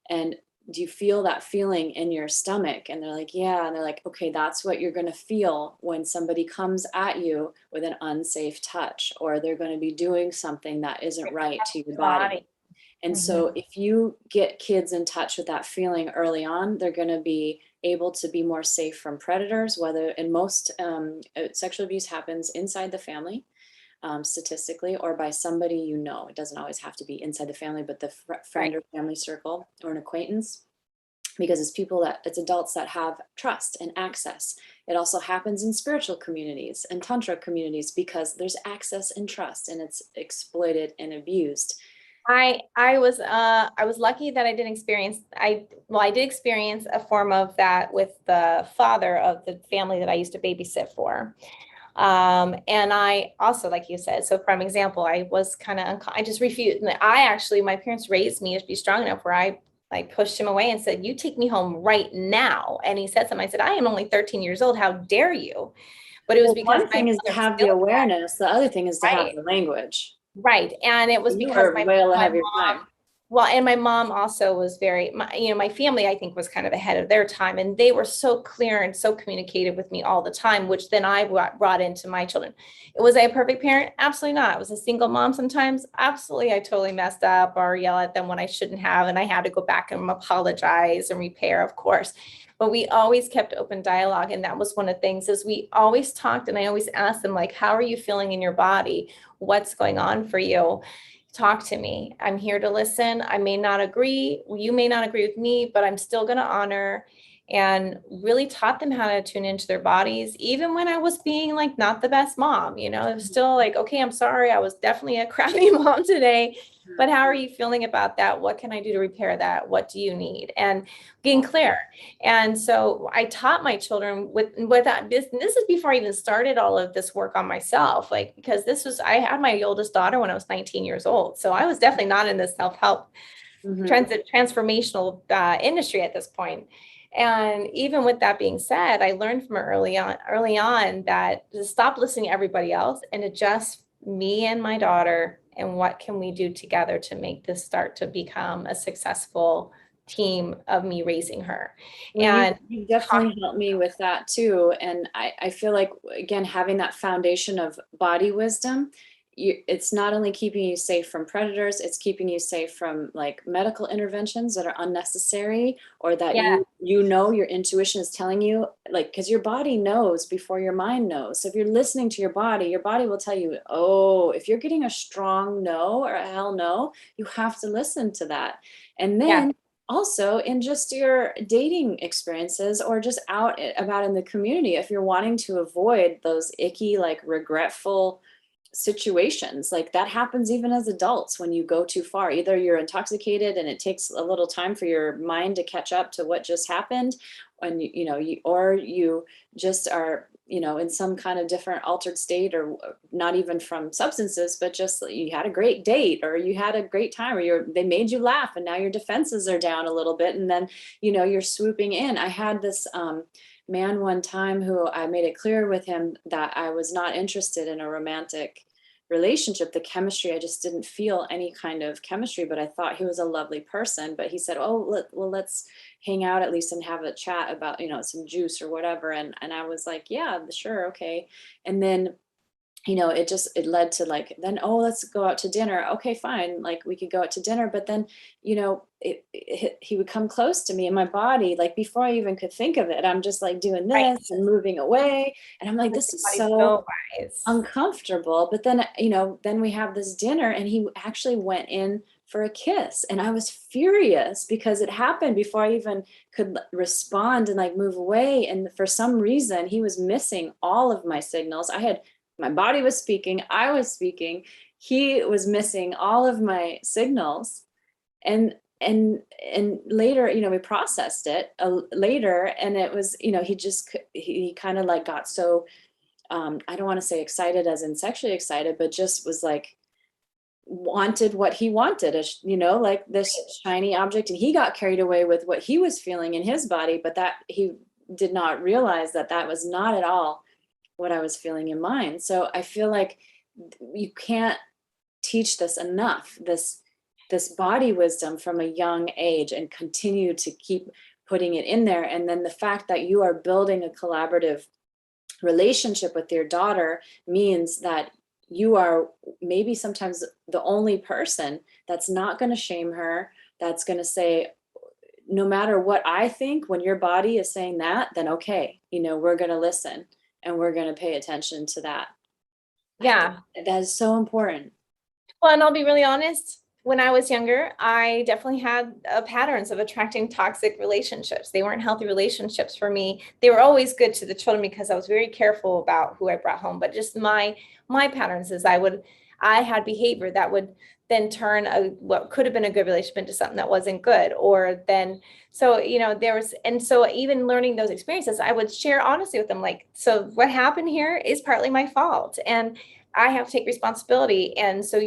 And do you feel that feeling in your stomach? And they're like, yeah. And they're like, okay, that's what you're going to feel when somebody comes at you with an unsafe touch, or they're going to be doing something that isn't right to your body. And so if you get kids in touch with that feeling early on, they're going to be able to be more safe from predators, whether in most sexual abuse happens inside the family. Statistically, or by somebody you know. It doesn't always have to be inside the family, but the friend or family circle or an acquaintance, because it's adults that have trust and access. It also happens in spiritual communities and tantra communities because there's access and trust, and it's exploited and abused. I was lucky that I didn't experience, I did experience a form of that with the father of the family that I used to babysit for. And I also, like you said, so from example, I was kind of, I just refused. My parents raised me to be strong enough where I like pushed him away and said, you take me home right now. And he said something, I said, I am only 13 years old. How dare you? But it was because one thing is to have the awareness. The other thing is to have the language. Right. And it was because my mom, well, and my mom also was my family, I think, was kind of ahead of their time, and they were so clear and so communicative with me all the time, which then I brought into my children. Was I a perfect parent? Absolutely not. I was a single mom sometimes. Absolutely. I totally messed up or yell at them when I shouldn't have. And I had to go back and apologize and repair, of course. But we always kept open dialogue. And that was one of the things is we always talked, and I always asked them, like, how are you feeling in your body? What's going on for you? Talk to me. I'm here to listen. I may not agree. You may not agree with me, but I'm still going to honor, and really taught them how to tune into their bodies. Even when I was being like not the best mom, it was still like, okay, I'm sorry. I was definitely a crappy mom today, but how are you feeling about that? What can I do to repair that? What do you need? And getting clear. And so I taught my children with that. This is before I even started all of this work on myself, like, because I had my oldest daughter when I was 19 years old. So I was definitely not in the self-help transformational industry at this point. And even with that being said, I learned from early on that to stop listening to everybody else and to just me and my daughter, and what can we do together to make this start to become a successful team of me raising her. Well, And you definitely helped me with that too. And I feel like, again, having that foundation of body wisdom, it's not only keeping you safe from predators, it's keeping you safe from like medical interventions that are unnecessary, or that yeah, you know your intuition is telling you, like, because your body knows before your mind knows. So if you're listening to your body will tell you, oh, if you're getting a strong no or a hell no, you have to listen to that. And yeah, then also in just your dating experiences, or just out about in the community, if you're wanting to avoid those icky, like regretful situations, like that happens even as adults. When you go too far, either you're intoxicated and it takes a little time for your mind to catch up to what just happened, and or you just are, in some kind of different altered state, or not even from substances, but just you had a great date, or you had a great time, or they made you laugh, and now your defenses are down a little bit, and then you're swooping in. I had this man one time who I made it clear with him that I was not interested in a romantic relationship. The chemistry, I just didn't feel any kind of chemistry, but I thought he was a lovely person. But he said, oh, let's hang out at least and have a chat about, some juice or whatever. And I was like, yeah, sure. Okay. And then it led to, like, then, oh, let's go out to dinner. Okay, fine. Like, we could go out to dinner, but then, he would come close to me, and my body, like, before I even could think of it, I'm just like doing right. this and moving away. And I'm like, this is Body's so so wise. uncomfortable. But then, then we have this dinner, and he actually went in for a kiss. And I was furious because it happened before I even could respond and like move away. And for some reason, he was missing all of my signals. My body was speaking, I was speaking, he was missing all of my signals. And later, we processed it later, and it was, he kind of like got so, I don't want to say excited as in sexually excited, but just was like, wanted what he wanted, like this shiny object, and he got carried away with what he was feeling in his body, but that he did not realize that that was not at all what I was feeling in mine. So I feel like you can't teach this enough, this body wisdom from a young age, and continue to keep putting it in there. And then the fact that you are building a collaborative relationship with your daughter means that you are maybe sometimes the only person that's not going to shame her, that's going to say, no matter what I think, when your body is saying that, then okay, we're going to listen, and we're going to pay attention to that. Yeah. That is so important. Well, and I'll be really honest, when I was younger, I definitely had patterns of attracting toxic relationships. They weren't healthy relationships for me. They were always good to the children because I was very careful about who I brought home. But just my patterns is I had behavior that would then turn what could have been a good relationship into something that wasn't good. Or then, so, and so even learning those experiences, I would share honestly with them, like, so what happened here is partly my fault, and I have to take responsibility. And so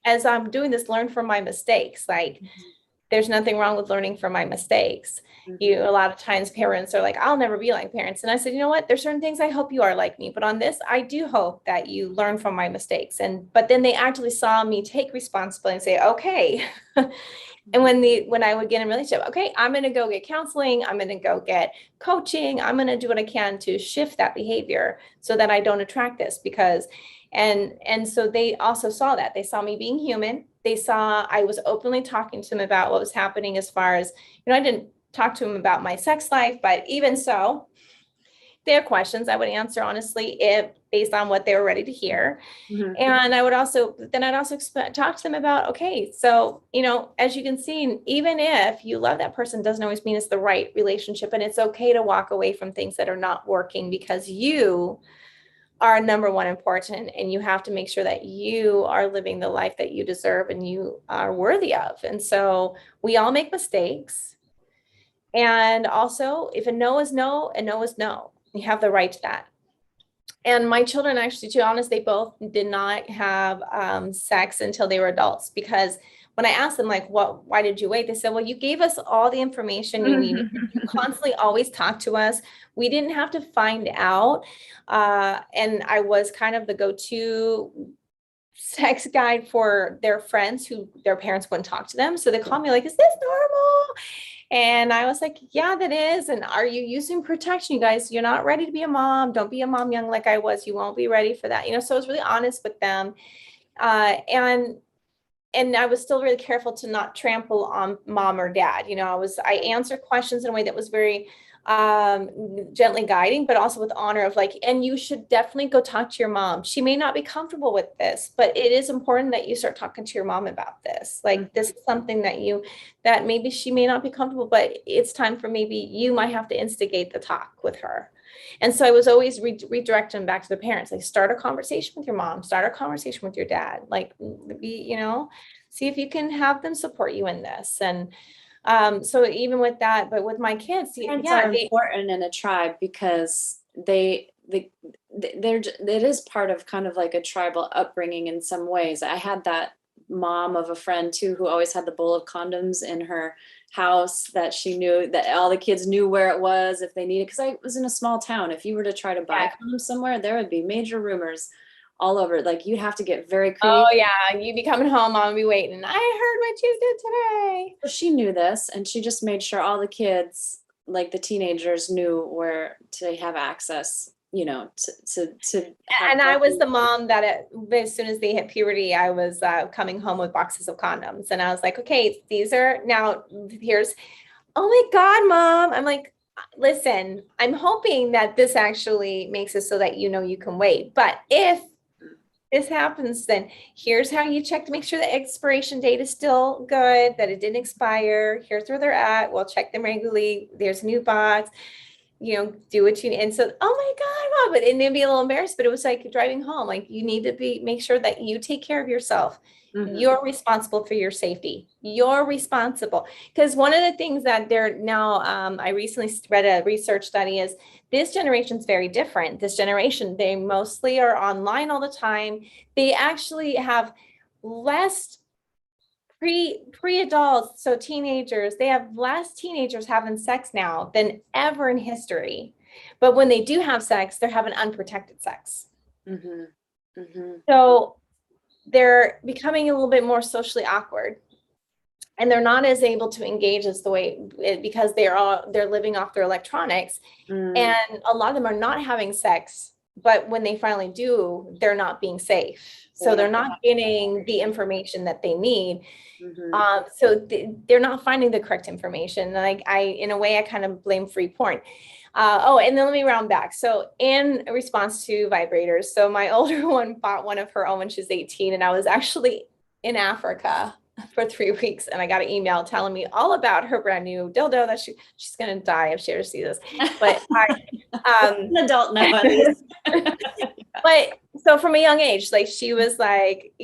as I'm doing this, learn from my mistakes. Like, there's nothing wrong with learning from my mistakes. A lot of times parents are like, I'll never be like parents. And I said, you know what? There's certain things I hope you are like me, but on this, I do hope that you learn from my mistakes. But then they actually saw me take responsibility and say, okay. And when I would get in a relationship, okay, I'm going to go get counseling. I'm going to go get coaching. I'm going to do what I can to shift that behavior so that I don't attract this, because and so they also saw that. They saw me being human. They saw I was openly talking to them about what was happening, as far as, I didn't talk to them about my sex life, but even so, their questions I would answer honestly, if based on what they were ready to hear. And I'd also talk to them about, okay, so, as you can see, even if you love that person, doesn't always mean it's the right relationship. And it's okay to walk away from things that are not working, because you are number one important, and you have to make sure that you are living the life that you deserve and you are worthy of. And so we all make mistakes. And also, if a no is no, a no is no. You have the right to that. And my children, actually, to be honest, they both did not have sex until they were adults, because when I asked them, like, why did you wait? They said, well, you gave us all the information you needed. You constantly always talk to us. We didn't have to find out. And I was kind of the go-to sex guide for their friends who their parents wouldn't talk to them. So they called me like, is this normal? And I was like, yeah, that is. And are you using protection? You guys, you're not ready to be a mom. Don't be a mom young like I was. You won't be ready for that. So I was really honest with them. And I was still really careful to not trample on mom or dad. I answered questions in a way that was very gently guiding, but also with honor of like, and you should definitely go talk to your mom. She may not be comfortable with this, but it is important that you start talking to your mom about this. Like, this is something that maybe she may not be comfortable, but it's time for maybe you might have to instigate the talk with her. And so I was always redirecting them back to the parents, like, start a conversation with your mom, start a conversation with your dad, like, see if you can have them support you in this. And so even with that, but with my kids, Parents are important in a tribe because it is part of kind of like a tribal upbringing in some ways. I had that mom of a friend too, who always had the bowl of condoms in her house, that she knew that all the kids knew where it was if they needed, because I was in a small town. If you were to try to buy condoms somewhere, there would be major rumors all over. Like, you'd have to get very creative. Oh yeah, you'd be coming home, mom would be waiting. I heard what you did today. So she knew this, and she just made sure all the kids, like the teenagers, knew where to have access, to have. And I was the mom that as soon as they hit puberty, I was coming home with boxes of condoms. And I was like, okay, these are now, here's, oh my God, mom. I'm like, listen, I'm hoping that this actually makes it so that you can wait. But if this happens, then here's how you check to make sure the expiration date is still good, that it didn't expire. Here's where they're at. We'll check them regularly. There's a new box. Do what you need. And so, oh my God, mom, and they'd be a little embarrassed, but it was like driving home. Like, you need to make sure that you take care of yourself. Mm-hmm. You're responsible for your safety. You're responsible. Because one of the things that they're now, I recently read a research study, is this generation is very different. This generation, they mostly are online all the time. They actually have less pre-adults, so teenagers, they have less teenagers having sex now than ever in history. But when they do have sex, they're having unprotected sex. Mm-hmm. Mm-hmm. So they're becoming a little bit more socially awkward, and they're not as able to engage as the way, because they're living off their electronics. And a lot of them are not having sex, but when they finally do, they're not being safe. So they're not getting the information that they need. Mm-hmm. So they're not finding the correct information. Like, in a way, I kind of blame free porn. And then let me round back. So in response to vibrators, so my older one bought one of her own when she was 18, and I was actually in Africa for 3 weeks, and I got an email telling me all about her brand new dildo that she's gonna die if she ever sees this. But an adult nowadays. But so from a young age, like, she was like,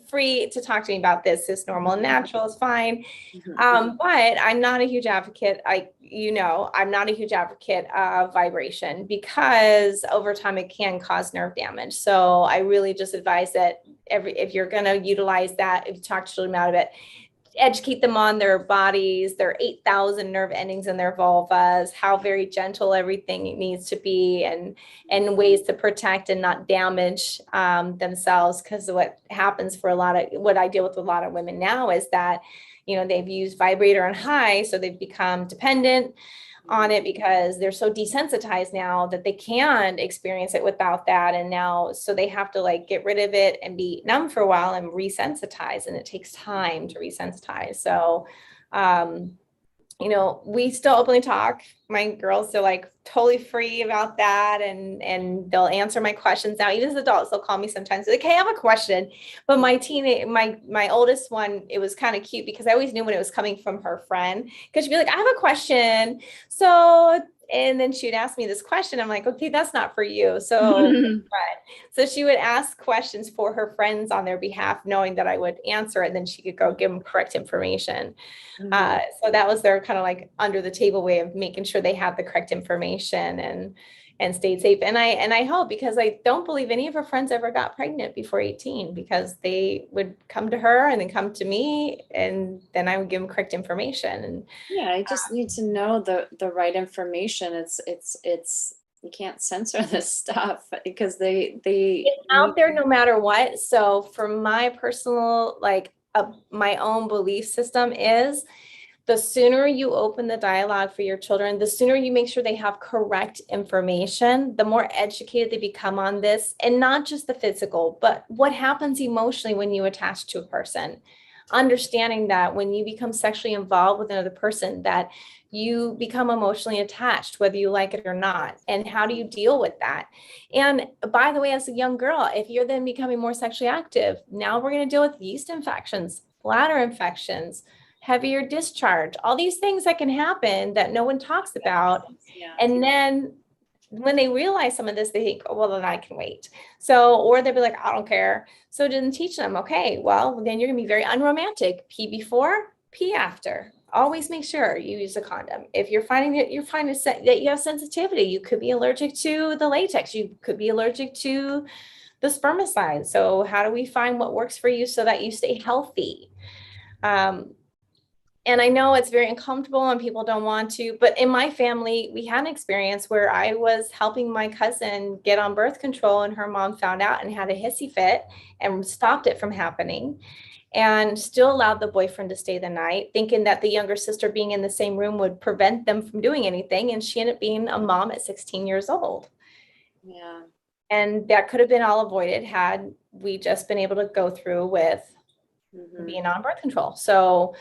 free to talk to me about this. It's normal and natural, it's fine. Mm-hmm. But I'm not a huge advocate. I'm not a huge advocate of vibration, because over time it can cause nerve damage. So I really just advise that if you're going to utilize that, if you talk to children out of it, educate them on their bodies, their 8,000 nerve endings in their vulvas, how very gentle everything needs to be, and ways to protect and not damage themselves. Because what happens for what I deal with a lot of women now is that, they've used vibrator on high, so they've become dependent on it because they're so desensitized now that they can't experience it without that. And now, so they have to like get rid of it and be numb for a while and resensitize. And it takes time to resensitize. So, we still openly talk. My girls are like totally free about that. And they'll answer my questions now. Even as adults, they'll call me sometimes like, hey, I have a question. But my oldest one, it was kind of cute because I always knew when it was coming from her friend, because she'd be like, I have a question. And then she'd ask me this question. I'm like, okay, that's not for you. So she would ask questions for her friends on their behalf, knowing that I would answer it. And then she could go give them correct information. So that was their kind of like under the table way of making sure they have the correct information and stayed safe. And I hope, because I don't believe any of her friends ever got pregnant before 18, because they would come to her and then come to me, and then I would give them correct information. And I just need to know the right information. It's you can't censor this stuff because they It's out there no matter what. So for my personal, like my own belief system is the sooner you open the dialogue for your children, the sooner you make sure they have correct information, the more educated they become on this, and not just the physical, but what happens emotionally when you attach to a person. Understanding that when you become sexually involved with another person, that you become emotionally attached, whether you like it or not. And how do you deal with that? And by the way, as a young girl, if you're then becoming more sexually active, now we're going to deal with yeast infections, bladder infections, heavier discharge, all these things that can happen that no one talks about. Yeah. And then when they realize some of this, they think, oh, well, then I can wait. So, or they'll be like, I don't care. So didn't teach them, okay, well, then you're gonna be very unromantic. Pee before, pee after. Always make sure you use a condom. If you're finding that that you have sensitivity, you could be allergic to the latex, you could be allergic to the spermicide. So how do we find what works for you so that you stay healthy? And I know it's very uncomfortable and people don't want to, but in my family, we had an experience where I was helping my cousin get on birth control and her mom found out and had a hissy fit and stopped it from happening and still allowed the boyfriend to stay the night, thinking that the younger sister being in the same room would prevent them from doing anything. And she ended up being a mom at 16 years old. Yeah. And that could have been all avoided had we just been able to go through with being on birth control. So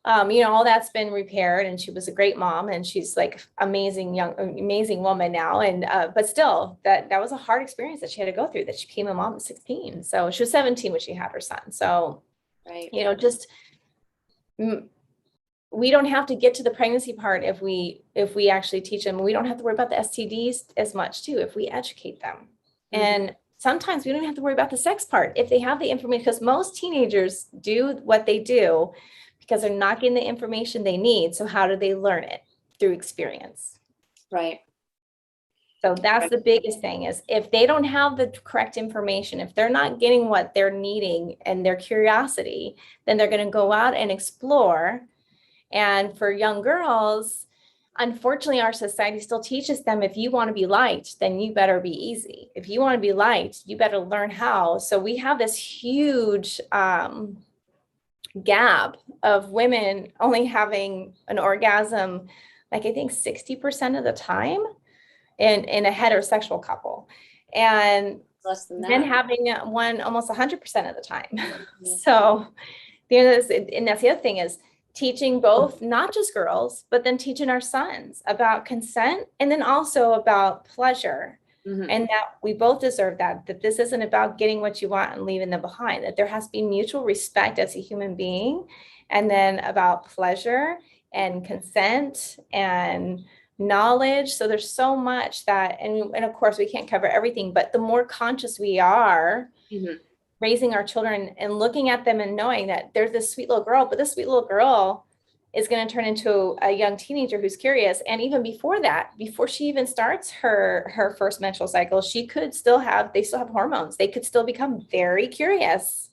all that's been repaired and she was a great mom and she's like amazing woman now. And, but still that was a hard experience that she had to go through, that she became a mom at 16. So she was 17 when she had her son. So, right. We don't have to get to the pregnancy part if we actually teach them. We don't have to worry about the STDs as much too, if we educate them. And sometimes we don't have to worry about the sex part if they have the information, because most teenagers do what they do because they're not getting the information they need. So how do they learn it? Through experience. Right. So that's the biggest thing, is if they don't have the correct information, if they're not getting what they're needing and their curiosity, then they're going to go out and explore. And for young girls, unfortunately, our society still teaches them, if you want to be liked, then you better be easy. If you want to be liked, you better learn how. So we have this huge gap of women only having an orgasm, like I think 60% of the time in a heterosexual couple, and less than that, then having one almost 100% of the time. So and that's the other thing, is teaching both, not just girls, but then teaching our sons about consent and then also about pleasure. And that we both deserve that this isn't about getting what you want and leaving them behind, that there has to be mutual respect as a human being, and then about pleasure and consent and knowledge. So there's so much that, and of course we can't cover everything, but the more conscious we are raising our children and looking at them and knowing that there's this sweet little girl, but this sweet little girl is going to turn into a young teenager who's curious. And even before that, before she even starts her first menstrual cycle, they still have hormones. They could still become very curious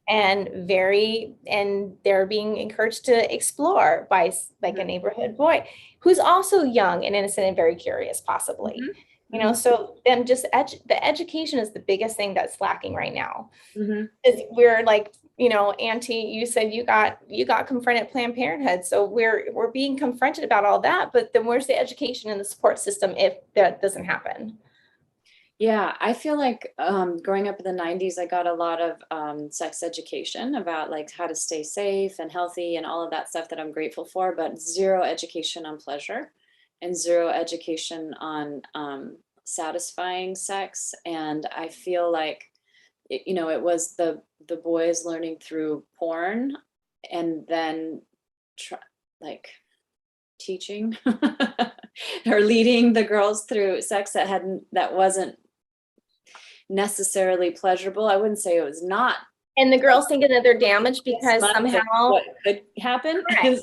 and they're being encouraged to explore by like a neighborhood boy who's also young and innocent and very curious, possibly. So them just the education is the biggest thing that's lacking right now. We're like, Auntie, you said you got confronted at Planned Parenthood. So we're being confronted about all that, but then where's the education and the support system if that doesn't happen? Yeah, I feel like growing up in the 90s, I got a lot of sex education about like how to stay safe and healthy and all of that stuff that I'm grateful for, but zero education on pleasure and zero education on satisfying sex. And I feel like, it was the boys learning through porn and then teaching or leading the girls through sex that wasn't necessarily pleasurable. I wouldn't say it was not. And the girls thinking that they're damaged because somehow what could happen. Right.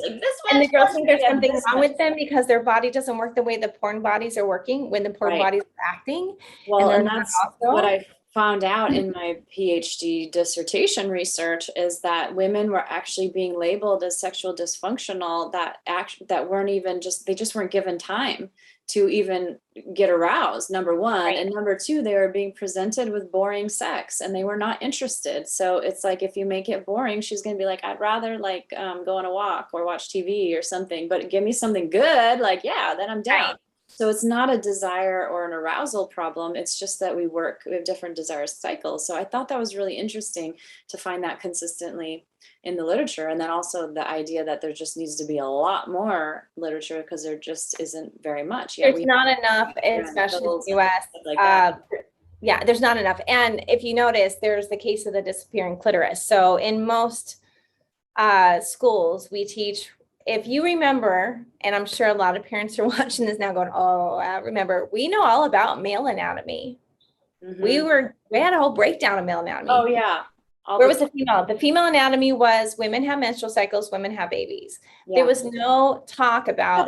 And the girls think there's something wrong with them because their body doesn't work the way the porn bodies are working when the porn bodies are acting. Well, and that's what I found out in my PhD dissertation research is that women were actually being labeled as sexual dysfunctional that weren't even they just weren't given time to even get aroused, number one. Right. And number two, they were being presented with boring sex and they were not interested. So it's like, if you make it boring, she's going to be like, I'd rather like go on a walk or watch TV or something, but give me something good. Like, yeah, then I'm down. Right. So it's not a desire or an arousal problem. It's just that we have different desire cycles. So I thought that was really interesting to find that consistently in the literature. And then also the idea that there just needs to be a lot more literature because there just isn't very much yet. There's not enough, especially in the US. Yeah, there's not enough. And if you notice, there's the case of the disappearing clitoris. So in most schools, we teach, if you remember, and I'm sure a lot of parents are watching this now going, oh, I remember, we know all about male anatomy. Mm-hmm. We had a whole breakdown of male anatomy. Oh yeah. Where was the female? The female anatomy was women have menstrual cycles, women have babies. Yeah. There was no talk about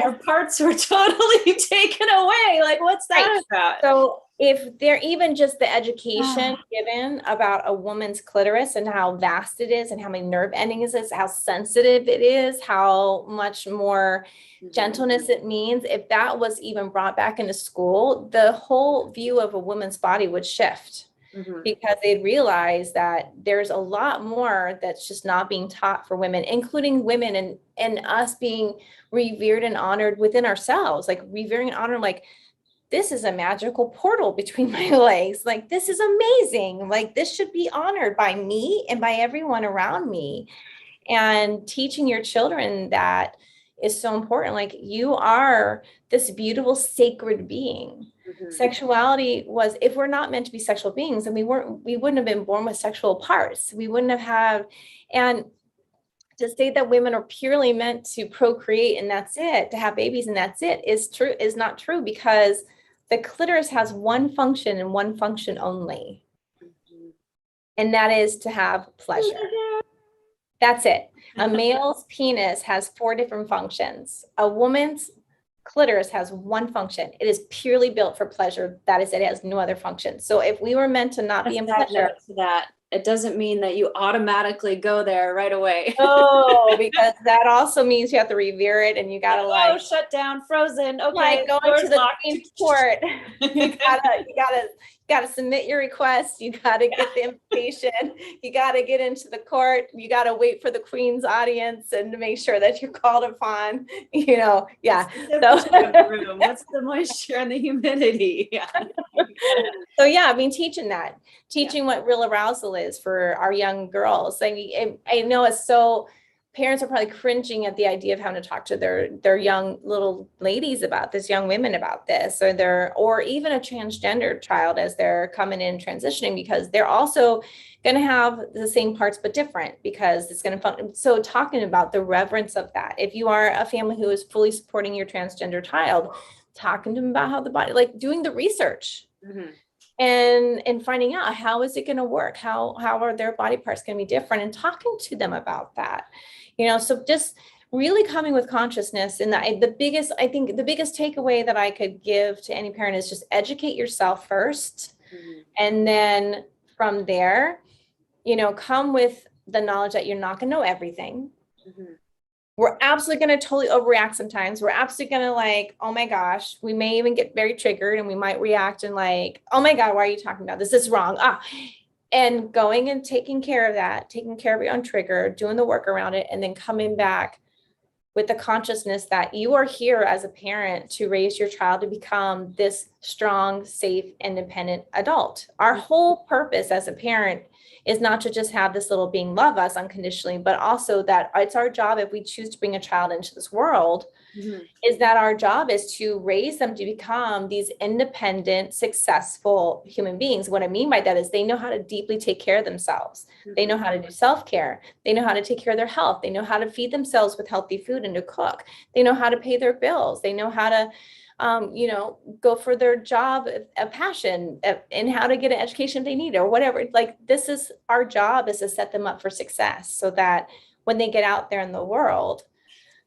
our parts were totally taken away. Like, what's that about? So if they're even just the education given about a woman's clitoris and how vast it is and how many nerve endings it is, how sensitive it is, how much more gentleness it means, if that was even brought back into school, the whole view of a woman's body would shift. Because they'd realize that there's a lot more that's just not being taught for women, including women and us being revered and honored within ourselves, like revering and honoring, like, this is a magical portal between my legs. Like, this is amazing. Like, this should be honored by me and by everyone around me. And teaching your children that is so important. Like, you are this beautiful, sacred being. Sexuality was, if we're not meant to be sexual beings, then we wouldn't have been born with sexual parts. We wouldn't have and to say that women are purely meant to procreate and that's it, to have babies and that's it, is not true, because the clitoris has one function and one function only. And that is to have pleasure. That's it. A male's penis has 4 different functions. A woman's clitoris has one function. It is purely built for pleasure. That is, it has no other function. So if we were meant to not be in pleasure, it doesn't mean that you automatically go there right away. Oh, because that also means you have to revere it, and you gotta shut down, frozen. Okay, like going to the Queen's court. You gotta submit your request. You gotta get the invitation. You gotta get into the court. You gotta wait for the Queen's audience and to make sure that you're called upon. Yeah. What's the moisture and the humidity? Yeah. So yeah, I mean, teaching what real arousal is for our young girls. I know it's so. Parents are probably cringing at the idea of having to talk to their young little ladies about this, young women about this, or even a transgender child as they're coming in transitioning, because they're also going to have the same parts but different, because it's going to function. So talking about the reverence of that, if you are a family who is fully supporting your transgender child, talking to them about how the body, like doing the research. And finding out how is it going to work? How are their body parts going to be different, and talking to them about that, so just really coming with consciousness. And the biggest takeaway that I could give to any parent is just educate yourself first. And then from there, come with the knowledge that you're not going to know everything. We're absolutely going to totally overreact sometimes. We're absolutely going to oh my gosh, we may even get very triggered and we might react and oh my God, why are you talking about this? This is wrong. And going and taking care of that, taking care of your own trigger, doing the work around it, and then coming back with the consciousness that you are here as a parent to raise your child to become this strong, safe, independent adult. Our whole purpose as a parent is not to just have this little being love us unconditionally, but also that it's our job, if we choose to bring a child into this world, is that our job is to raise them to become these independent, successful human beings. What I mean by that is they know how to deeply take care of themselves. They know how to do self-care. They know how to take care of their health. They know how to feed themselves with healthy food and to cook. They know how to pay their bills. They know how to go for their job of passion, and how to get an education if they need it or whatever. This is our job, is to set them up for success, so that when they get out there in the world,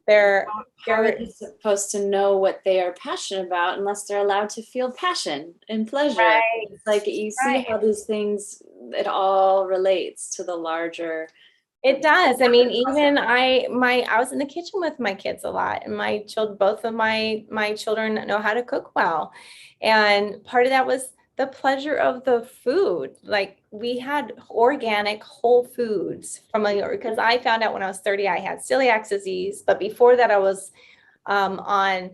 They're, How are they're they supposed to know what they are passionate about unless they're allowed to feel passion and pleasure? right, It's like you see right. how these things, it all relates to the larger, It the does. I mean, even I was in the kitchen with my kids a lot, and my children, both of my children know how to cook well. And part of that was the pleasure of the food. Like we had organic whole foods because I found out when I was 30, I had celiac disease. But before that, I was on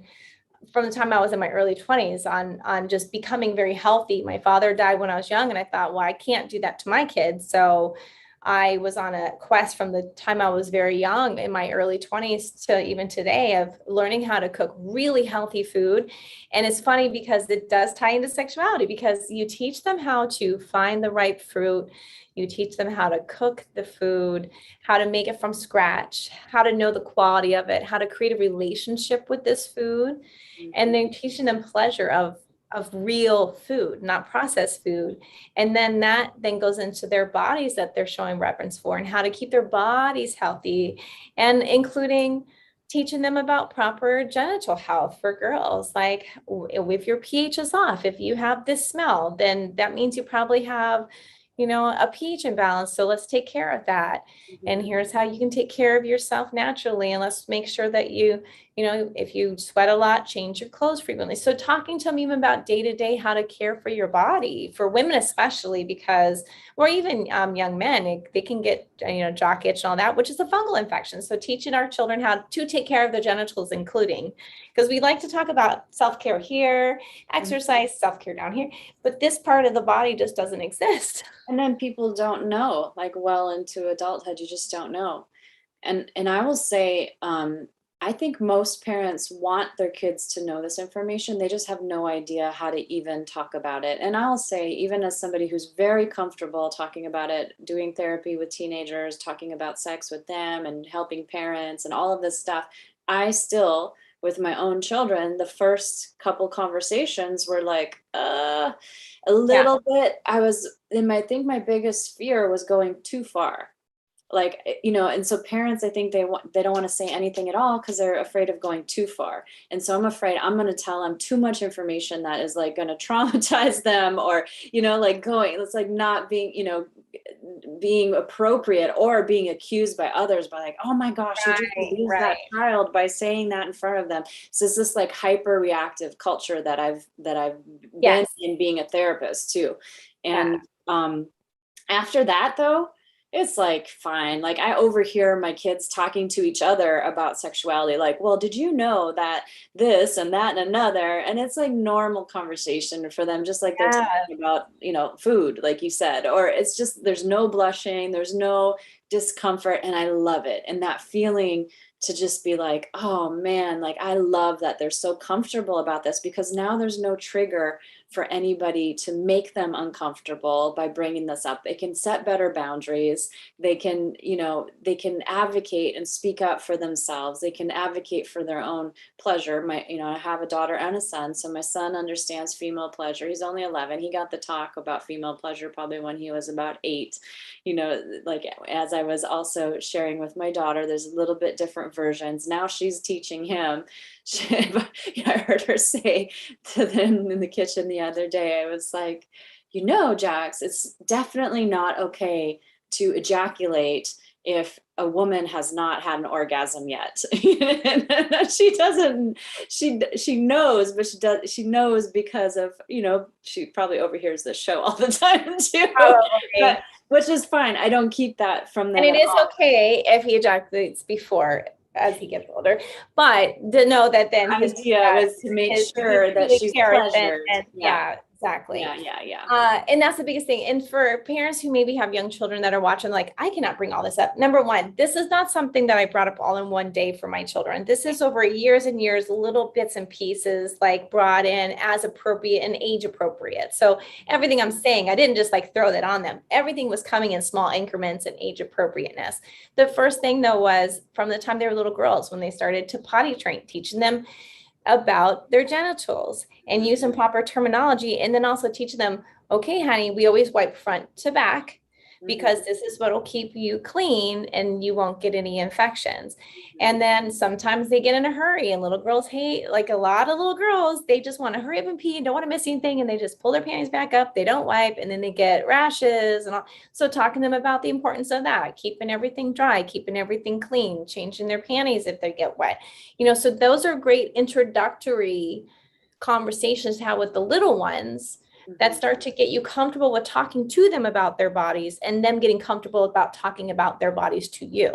from the time I was in my early 20s on just becoming very healthy. My father died when I was young, and I thought, well, I can't do that to my kids. So I was on a quest from the time I was very young in my early 20s to even today of learning how to cook really healthy food. And it's funny because it does tie into sexuality, because you teach them how to find the right fruit. You teach them how to cook the food, how to make it from scratch, how to know the quality of it, how to create a relationship with this food. And then teaching them pleasure of real food, not processed food. And then that then goes into their bodies that they're showing reverence for, and how to keep their bodies healthy, and including teaching them about proper genital health for girls. Like if your pH is off, if you have this smell, then that means you probably have, a pH imbalance. So let's take care of that. And here's how you can take care of yourself naturally. And let's make sure that if you sweat a lot, change your clothes frequently. So talking to them even about day to day, how to care for your body, for women especially, because, or even young men, they can get, jock itch and all that, which is a fungal infection. So teaching our children how to take care of their genitals, including, because we like to talk about self-care here, exercise, self-care down here, but this part of the body just doesn't exist. and then people don't know, like well into adulthood, you just don't know. And I will say, I think most parents want their kids to know this information. They just have no idea how to even talk about it. And I'll say, even as somebody who's very comfortable talking about it, doing therapy with teenagers, talking about sex with them and helping parents and all of this stuff, I still, with my own children, the first couple conversations were like, a Yeah. little bit. I think my biggest fear was going too far, like, and so parents, I think they don't want to say anything at all because they're afraid of going too far. And so I'm afraid I'm going to tell them too much information that is like going to traumatize them, or like it's like not being being appropriate, or being accused by others by like, oh my gosh, you just Right, abused that right. child by saying that in front of them. So it's this like hyper reactive culture that I've been Yes. in being a therapist too. Yeah. And after that though, it's like fine. Like I overhear my kids talking to each other about sexuality, like, well, did you know that this and that and another? And it's like normal conversation for them, just like they're Yeah. talking about, food, like you said, or it's just, there's no blushing, there's no discomfort. And I love it. And that feeling to just be like, oh man, like I love that they're so comfortable about this, because now there's no trigger for anybody to make them uncomfortable by bringing this up. They can set better boundaries. They can, they can advocate and speak up for themselves. They can advocate for their own pleasure. I have a daughter and a son. So my son understands female pleasure. He's only 11. He got the talk about female pleasure probably when he was about 8. Like as I was also sharing with my daughter, there's a little bit different versions. Now she's teaching him. I heard her say to them in the kitchen the other day, I was like, Jax, it's definitely not okay to ejaculate if a woman has not had an orgasm yet. She doesn't, she knows, but she knows because of, she probably overhears this show all the time too. Probably. But, which is fine. I don't keep that from them And it at is all. okay if he ejaculates before, as he gets older, but to know that then The idea was to make his he sure that truly she's cares, pleasured. and Yeah. yeah, exactly. Yeah. And that's the biggest thing. And for parents who maybe have young children that are watching, like, I cannot bring all this up. Number one, this is not something that I brought up all in one day for my children. This is over years and years, little bits and pieces, like brought in as appropriate and age appropriate. So everything I'm saying, I didn't just like throw that on them. Everything was coming in small increments and age appropriateness. The first thing though was from the time they were little girls, when they started to potty train, teaching them about their genitals and using proper terminology, and then also teaching them, okay, honey, we always wipe front to back. because this is what will keep you clean and you won't get any infections. And then sometimes they get in a hurry, and little girls hate, like a lot of little girls, they just want to hurry up and pee and don't want to miss anything. And they just pull their panties back up. They don't wipe, and then they get rashes and all. So talking to them about the importance of that, keeping everything dry, keeping everything clean, changing their panties if they get wet, so those are great introductory conversations to have with the little ones that start to get you comfortable with talking to them about their bodies, and them getting comfortable about talking about their bodies to you.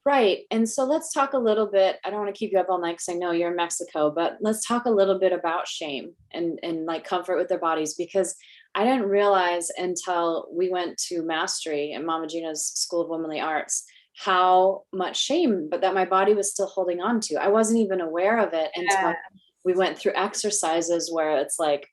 Right. And so let's talk a little bit. I don't want to keep you up all night because I know you're in Mexico, but let's talk a little bit about shame and like comfort with their bodies, because I didn't realize until we went to Mastery at Mama Gina's School of Womanly Arts how much shame, but that my body was still holding on to. I wasn't even aware of it until we went through exercises where it's like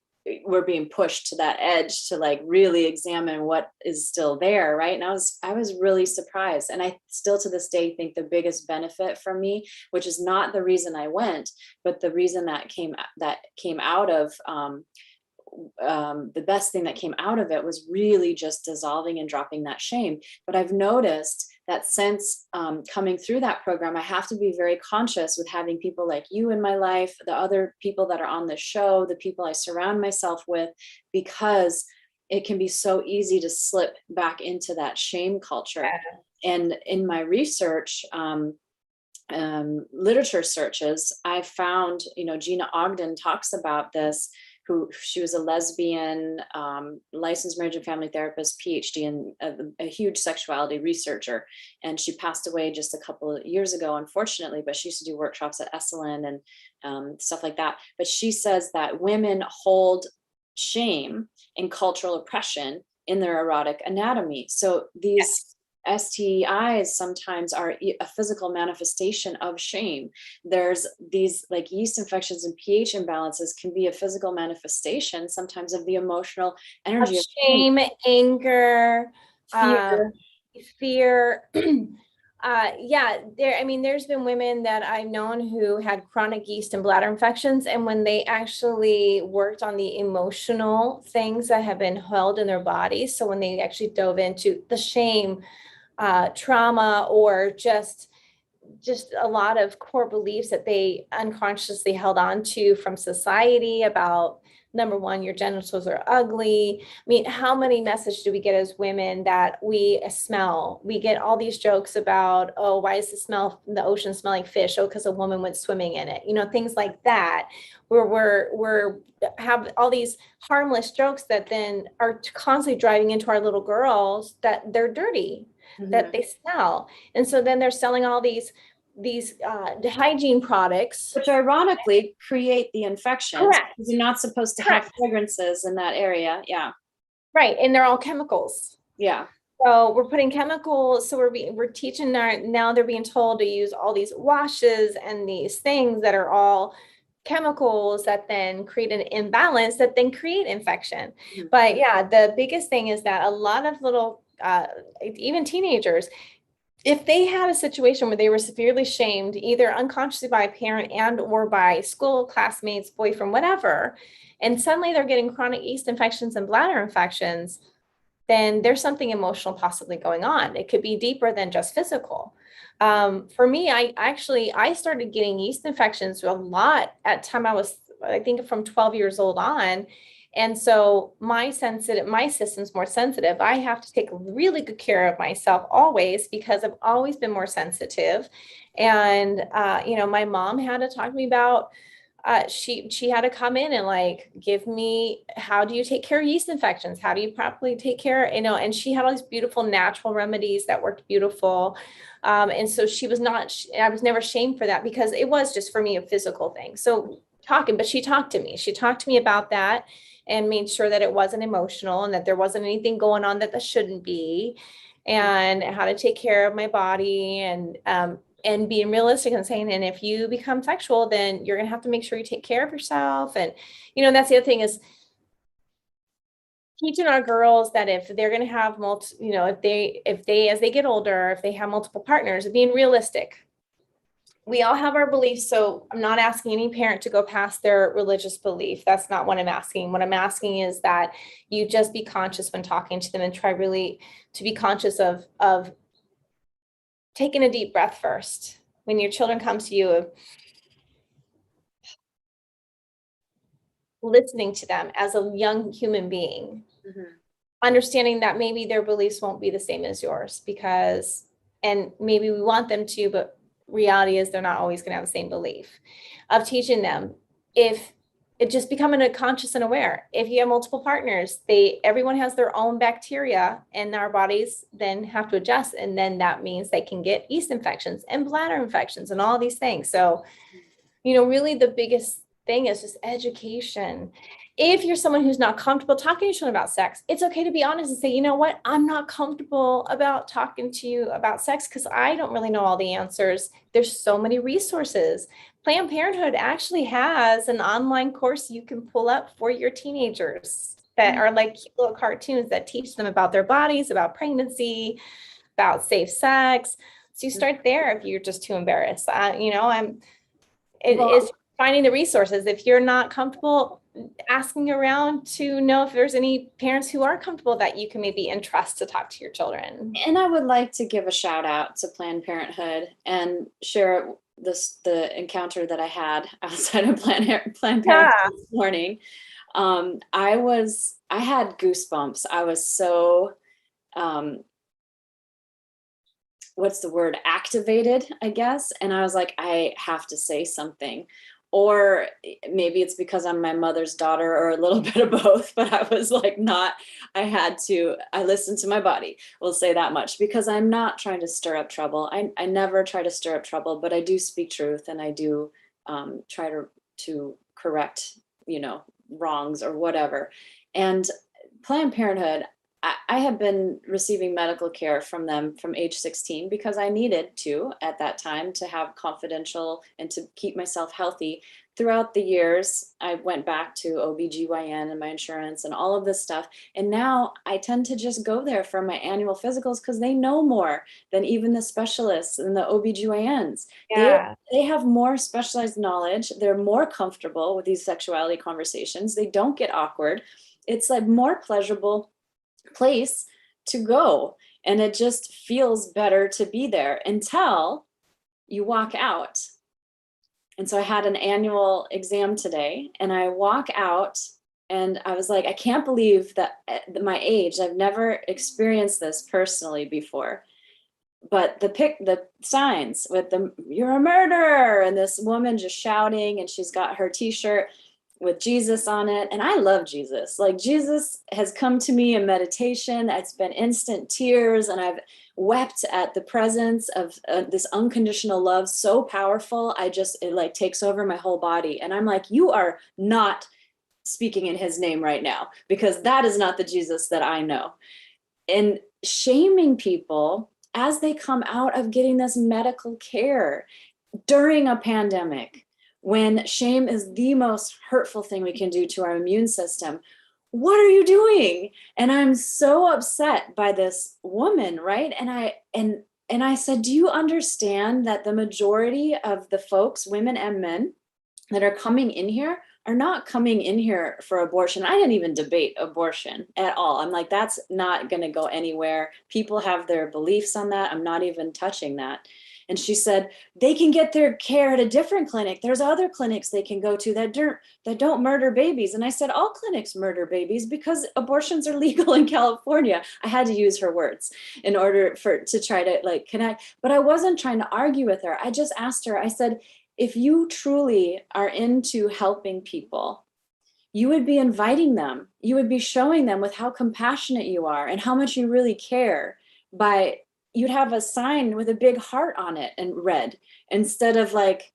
we're being pushed to that edge to like really examine what is still there, right? And I was really surprised. And I still to this day think the biggest benefit for me, which is not the reason I went, but the reason that came out of the best thing that came out of it was really just dissolving and dropping that shame. But I've noticed that since coming through that program, I have to be very conscious with having people like you in my life, the other people that are on the show, the people I surround myself with, because it can be so easy to slip back into that shame culture. And in my research, literature searches, I found, Gina Ogden talks about this, she was a lesbian, licensed marriage and family therapist, PhD, and a huge sexuality researcher. And she passed away just a couple of years ago, unfortunately, but she used to do workshops at Esalen and stuff like that. But she says that women hold shame and cultural oppression in their erotic anatomy. So these STIs sometimes are a physical manifestation of shame. There's these like yeast infections and pH imbalances can be a physical manifestation sometimes of the emotional energy of shame, anger, fear. There's been women that I've known who had chronic yeast and bladder infections, and when they actually worked on the emotional things that have been held in their bodies, so when they actually dove into the shame, trauma, or just a lot of core beliefs that they unconsciously held on to from society about, number one, your genitals are ugly. I mean, how many messages do we get as women that we smell? We get all these jokes about, oh, why does the ocean smell like fish? Oh, because a woman went swimming in it. Things like that, where we're have all these harmless jokes that then are constantly driving into our little girls that they're dirty, that they smell. And so then they're selling all these hygiene products, which ironically create the infections. Correct. You're not supposed to have fragrances in that area. Yeah. Right. And they're all chemicals. Yeah. So we're putting chemicals. So we're teaching now they're being told to use all these washes and these things that are all chemicals that then create an imbalance that then create infection. But yeah, the biggest thing is that a lot of little, even teenagers, if they had a situation where they were severely shamed, either unconsciously by a parent and or by school classmates, boyfriend, whatever, and suddenly they're getting chronic yeast infections and bladder infections, then there's something emotional possibly going on. It could be deeper than just physical. For me, I started getting yeast infections a lot at time I was, I think, from 12 years old on. And so my system's more sensitive. I have to take really good care of myself always, because I've always been more sensitive. And, my mom had to talk to me about, she had to come in and like give me, how do you take care of yeast infections? How do you properly take care, and she had all these beautiful natural remedies that worked beautiful. And so I was never shamed for that, because it was just for me a physical thing. So but she talked to me about that and made sure that it wasn't emotional and that there wasn't anything going on that shouldn't be, and how to take care of my body, and being realistic and saying, and if you become sexual, then you're going to have to make sure you take care of yourself. And, that's the other thing, is teaching our girls that if they're going to have if they, as they get older, if they have multiple partners, being realistic. we all have our beliefs. So I'm not asking any parent to go past their religious belief. That's not what I'm asking. What I'm asking is that you just be conscious when talking to them and try really to be conscious of taking a deep breath first. When your children come to you, listening to them as a young human being, understanding that maybe their beliefs won't be the same as yours because, and maybe we want them to, but reality is they're not always going to have the same belief. Of teaching them, if it just becoming a conscious and aware, if you have multiple partners, everyone has their own bacteria and our bodies then have to adjust. And then that means they can get yeast infections and bladder infections and all these things. So, really the biggest thing is just education. If you're someone who's not comfortable talking to your children about sex, it's okay to be honest and say, you know what, I'm not comfortable about talking to you about sex because I don't really know all the answers. There's so many resources. Planned Parenthood actually has an online course you can pull up for your teenagers that are like little cartoons that teach them about their bodies, about pregnancy, about safe sex. So you start there if you're just too embarrassed. It's finding the resources. If you're not comfortable, asking around to know if there's any parents who are comfortable that you can maybe entrust to talk to your children. And I would like to give a shout out to Planned Parenthood and share the encounter that I had outside of Planned Parenthood this morning. I had goosebumps. I was so what's the word, activated, I guess. And I was like, I have to say something. Or maybe it's because I'm my mother's daughter or a little bit of both, but I was like, I listened to my body. We'll say that much, because I'm not trying to stir up trouble. I never try to stir up trouble, but I do speak truth, and I do try to correct, wrongs or whatever. And Planned Parenthood, I have been receiving medical care from them from age 16 because I needed to at that time to have confidential and to keep myself healthy. Throughout the years, I went back to OBGYN and my insurance and all of this stuff. And now I tend to just go there for my annual physicals because they know more than even the specialists and the OBGYNs. Yeah. They have more specialized knowledge. They're more comfortable with these sexuality conversations. They don't get awkward. It's like more pleasurable place to go, and it just feels better to be there until you walk out. And so I had an annual exam today, and I walk out and I was like, I can't believe that at my age, I've never experienced this personally before, but the signs with you're a murderer, and this woman just shouting, and she's got her t-shirt with Jesus on it. And I love Jesus. Like, Jesus has come to me in meditation. It's been instant tears, and I've wept at the presence of this unconditional love, so powerful. It like takes over my whole body. And I'm like, you are not speaking in his name right now, because that is not the Jesus that I know. And shaming people as they come out of getting this medical care during a pandemic, when shame is the most hurtful thing we can do to our immune system. What are you doing? And I'm so upset by this woman, right? And I said, do you understand that the majority of the folks, women and men, that are coming in here are not coming in here for abortion? I didn't even debate abortion at all. I'm like, that's not going to go anywhere. People have their beliefs on that. I'm not even touching that. And she said, they can get their care at a different clinic. There's other clinics they can go to that don't murder babies. And I said, all clinics murder babies because abortions are legal in California. I had to use her words in order to try to like connect, but I wasn't trying to argue with her. I just asked her, I said, if you truly are into helping people, you would be inviting them. You would be showing them with how compassionate you are and how much you really care you'd have a sign with a big heart on it and red, instead of like,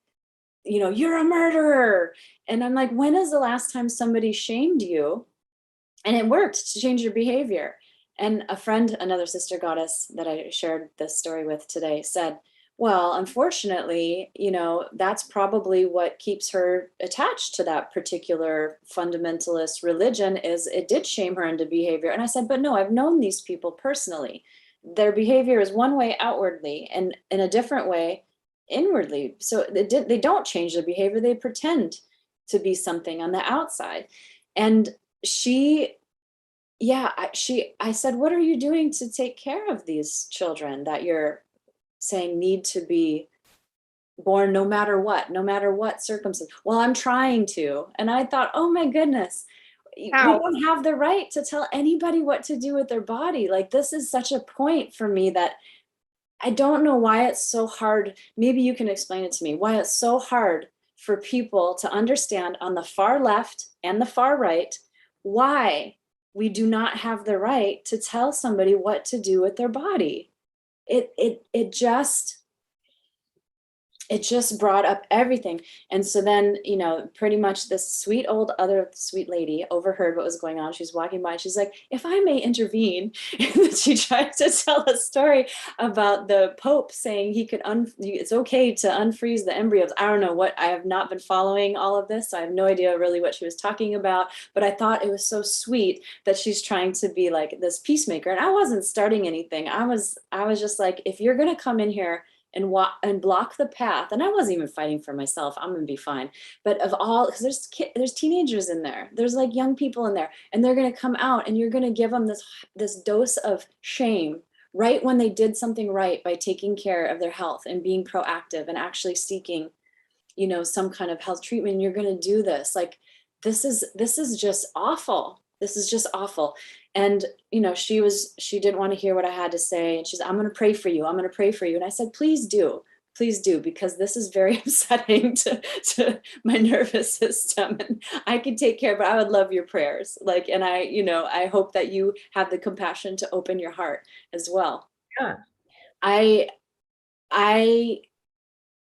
you're a murderer. And I'm like, when is the last time somebody shamed you and it worked to change your behavior? And a friend, another sister goddess that I shared this story with today, said, well, unfortunately, that's probably what keeps her attached to that particular fundamentalist religion, is it did shame her into behavior. And I said, but no, I've known these people personally. Their behavior is one way outwardly, and in a different way, inwardly. So they don't change their behavior. They pretend to be something on the outside. And she, yeah, I said, what are you doing to take care of these children that you're saying need to be born no matter what circumstance? Well, I'm trying to. And I thought, oh my goodness, we How? don't have the right to tell anybody what to do with their body. Like, this is such a point for me that I don't know why it's so hard. Maybe you can explain it to me, why it's so hard for people to understand on the far left and the far right why we do not have the right to tell somebody what to do with their body. It just brought up everything. And so then, pretty much this sweet old other sweet lady overheard what was going on. She's walking by and she's like, if I may intervene. And she tried to tell a story about the Pope saying he could, it's okay to unfreeze the embryos. I don't know what, I have not been following all of this. So I have no idea really what she was talking about, but I thought it was so sweet that she's trying to be like this peacemaker. And I wasn't starting anything. I was just like, if you're going to come in here and block the path. And I wasn't even fighting for myself. I'm gonna be fine. But of all, because there's teenagers in there, there's like young people in there, and they're gonna come out, and you're gonna give them this dose of shame right when they did something right by taking care of their health and being proactive and actually seeking, some kind of health treatment. And you're gonna do this. Like, this is just awful. This is just awful. And she didn't want to hear what I had to say, and she's, I'm going to pray for you, I'm going to pray for you. And I said, please do, because this is very upsetting to my nervous system, and I can take care, but I would love your prayers. Like, and I hope that you have the compassion to open your heart as well. Yeah. I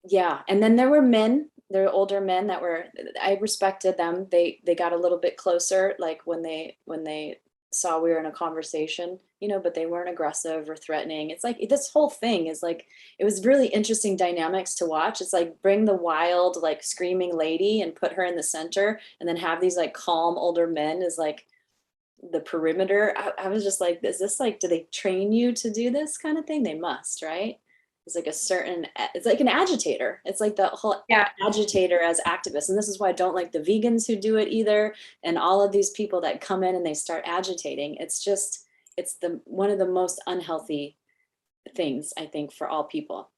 yeah. And then there were older men that were, I respected them. They got a little bit closer, like when they saw we were in a conversation, but they weren't aggressive or threatening. It's like this whole thing is like, it was really interesting dynamics to watch. It's like, bring the wild, like screaming lady and put her in the center, and then have these like calm older men as like the perimeter. I was just like, is this like, do they train you to do this kind of thing? They must, right? It's like it's like an agitator. It's like the whole Yeah. agitator as activists. And this is why I don't like the vegans who do it either. And all of these people that come in and they start agitating. It's one of the most unhealthy things, I think, for all people.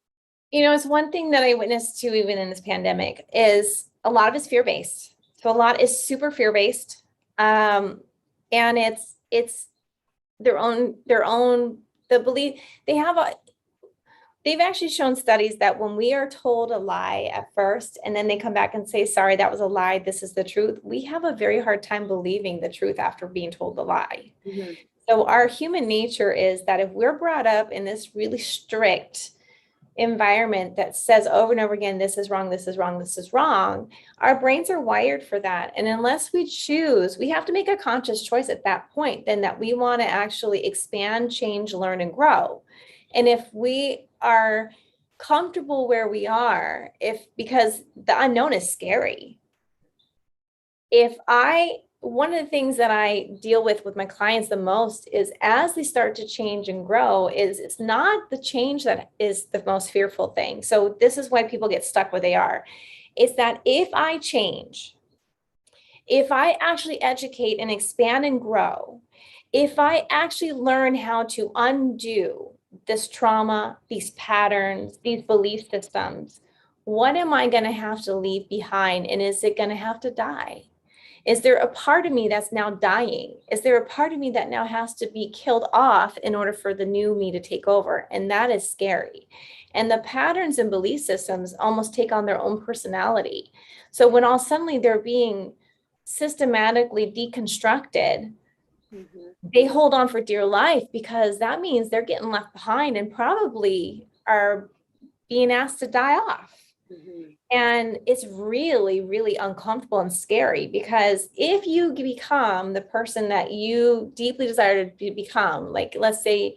It's one thing that I witnessed too, even in this pandemic, is a lot of it's fear-based. So a lot is super fear-based. And it's the belief they've actually shown studies that when we are told a lie at first, and then they come back and say, sorry, that was a lie, this is the truth, we have a very hard time believing the truth after being told the lie. Mm-hmm. So our human nature is that if we're brought up in this really strict environment that says over and over again, this is wrong, this is wrong, this is wrong, our brains are wired for that. And unless we choose, we have to make a conscious choice at that point, then that we want to actually expand, change, learn, and grow. And if we are comfortable where we are, because the unknown is scary. One of the things that I deal with my clients the most is, as they start to change and grow, is it's not the change that is the most fearful thing. So this is why people get stuck where they are. It's that if I change, if I actually educate and expand and grow, if I actually learn how to undo this trauma, these patterns, these belief systems, what am I going to have to leave behind? And is it going to have to die? Is there a part of me that's now dying? Is there a part of me that now has to be killed off in order for the new me to take over? And that is scary. And the patterns and belief systems almost take on their own personality. So when all suddenly they're being systematically deconstructed, mm-hmm. they hold on for dear life, because that means they're getting left behind and probably are being asked to die off. Mm-hmm. And it's really, really uncomfortable and scary, because if you become the person that you deeply desire to become, like, let's say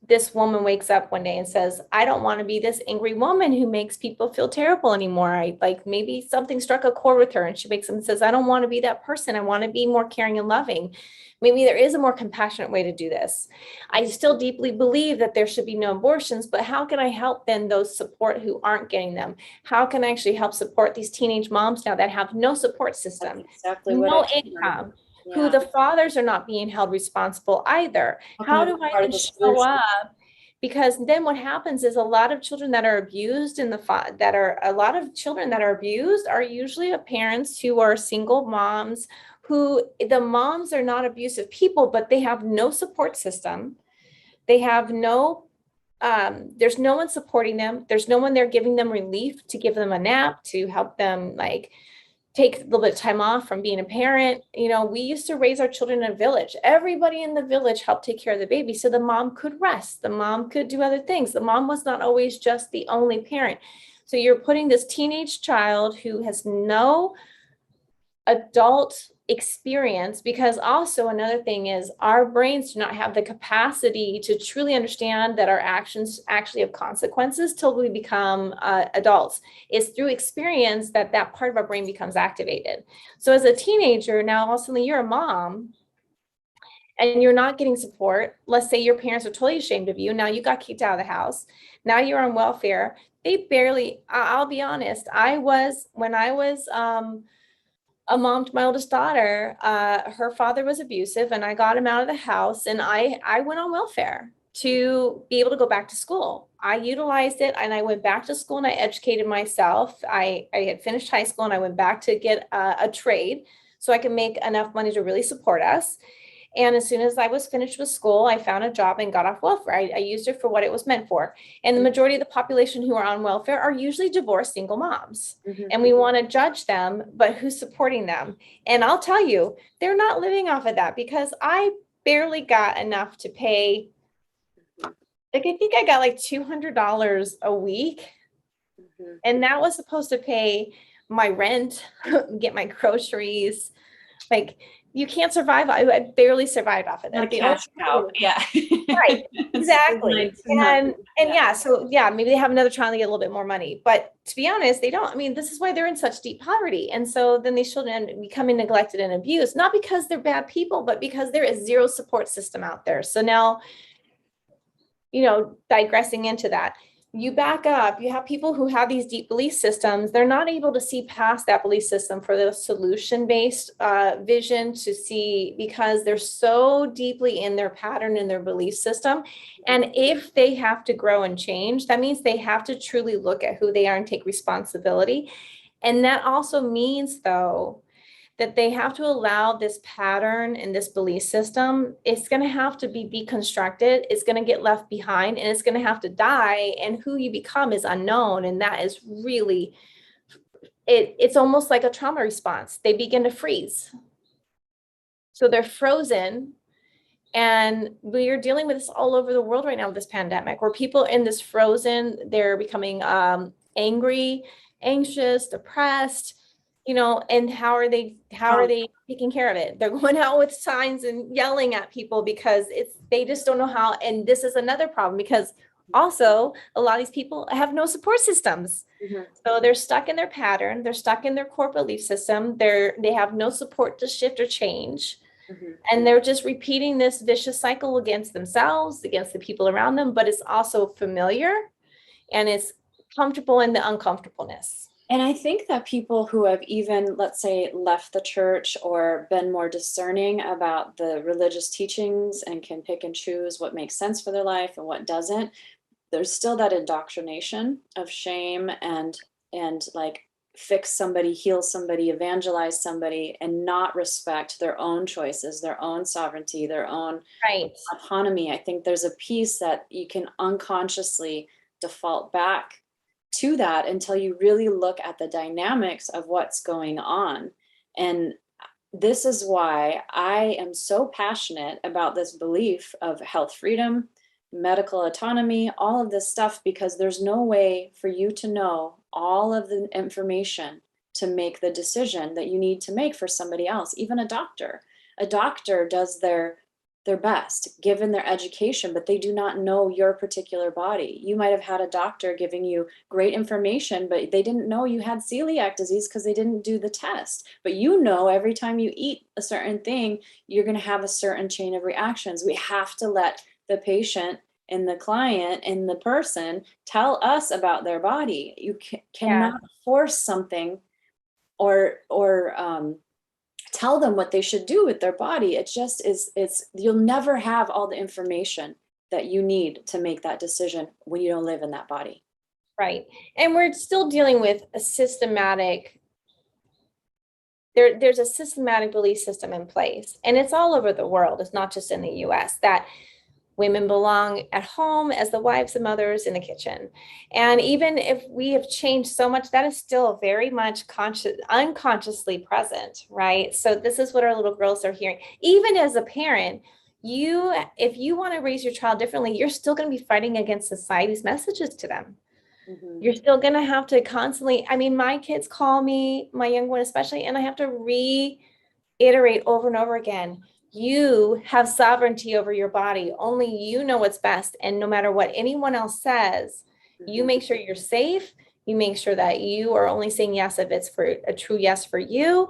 this woman wakes up one day and says, I don't want to be this angry woman who makes people feel terrible anymore. I like, maybe something struck a chord with her and she wakes up and says, I don't want to be that person. I want to be more caring and loving. Maybe there is a more compassionate way to do this. I still deeply believe that there should be no abortions, but how can I help then those support who aren't getting them? How can I actually help support these teenage moms now that have no support system, That's exactly what no I told them. income, who the fathers are not being held responsible either? How do I then show up? Because then what happens is a lot of children that are abused a lot of children that are abused are usually parents who are single moms, who the moms are not abusive people, but they have no support system. They have no, there's no one supporting them. There's no one there giving them relief, to give them a nap, to help them like take a little bit of time off from being a parent. You know, we used to raise our children in a village. Everybody in the village helped take care of the baby so the mom could rest. The mom could do other things. The mom was not always just the only parent. So you're putting this teenage child who has no adult experience, because also another thing is our brains do not have the capacity to truly understand that our actions actually have consequences till we become adults. It's through experience that that part of our brain becomes activated. So as a teenager, now also you're a mom and you're not getting support. Let's say your parents are totally ashamed of you. Now you got kicked out of the house. Now you're on welfare. They barely, I'll be honest, when I was a mom to my oldest daughter, her father was abusive and I got him out of the house, and I went on welfare to be able to go back to school. I utilized it and I went back to school and I educated myself. I had finished high school and I went back to get a trade so I could make enough money to really support us. And as soon as I was finished with school, I found a job and got off welfare. I used it for what it was meant for. And the majority of the population who are on welfare are usually divorced single moms. And we want to judge them, but who's supporting them? And I'll tell you, they're not living off of that, because I barely got enough to pay. Like, I think I got like $200 a week. And that was supposed to pay my rent, get my groceries. Like, you can't survive. I barely survived off of that. Not a cash cow. Yeah. Right. Exactly. Nice And yeah, so yeah, maybe they have another child and they get a little bit more money. But to be honest, they don't. I mean, this is why they're in such deep poverty. And so then these children end up becoming neglected and abused, not because they're bad people, but because there is zero support system out there. So now, you know, digressing into that, you back up, you have people who have these deep belief systems. They're not able to see past that belief system for the solution-based vision to see, because they're so deeply in their pattern, in their belief system. And if they have to grow and change, that means they have to truly look at who they are and take responsibility. And that also means, though, that they have to allow this pattern and this belief system, it's going to have to be deconstructed. It's going to get left behind and it's going to have to die. And who you become is unknown. And that is really, it's almost like a trauma response. They begin to freeze. So they're frozen. And we are dealing with this all over the world right now with this pandemic, where people in this frozen, they're becoming angry, anxious, depressed. You know, and how are they taking care of it? They're going out with signs and yelling at people because they just don't know how. And this is another problem, because also a lot of these people have no support systems. So they're stuck in their pattern. They're stuck in their core belief system. They have no support to shift or change. And they're just repeating this vicious cycle against themselves, against the people around them, but it's also familiar and it's comfortable in the uncomfortableness. And I think that people who have even, let's say, left the church or been more discerning about the religious teachings and can pick and choose what makes sense for their life and what doesn't, there's still that indoctrination of shame and like fix somebody, heal somebody, evangelize somebody, and not respect their own choices, their own sovereignty, their own autonomy. I think there's a piece that you can unconsciously default back to that until you really look at the dynamics of what's going on. And this is why I am so passionate about this belief of health freedom, medical autonomy, all of this stuff, because there's no way for you to know all of the information to make the decision that you need to make for somebody else. Even a doctor does their their best given their education, but they do not know your particular body. You might have had a doctor giving you great information, but they didn't know you had celiac disease because they didn't do the test. But you know, every time you eat a certain thing, you're going to have a certain chain of reactions. We have to let the patient and the client and the person tell us about their body. You cannot force something or tell them what they should do with their body. It just is, you'll never have all the information that you need to make that decision when you don't live in that body. Right. And we're still dealing with a systematic, there's a systematic belief system in place, and it's all over the world. It's not just in the US, that women belong at home as the wives and mothers in the kitchen. And even if we have changed so much, that is still very much unconsciously present, right? So this is what our little girls are hearing. Even as a parent, if you want to raise your child differently, you're still going to be fighting against society's messages to them. Mm-hmm. You're still going to have to constantly, I mean, my kids call me, my young one especially, and I have to reiterate over and over again, you have sovereignty over your body. Only you know what's best. And no matter what anyone else says, you make sure you're safe. You make sure that you are only saying yes if it's for a true yes for you.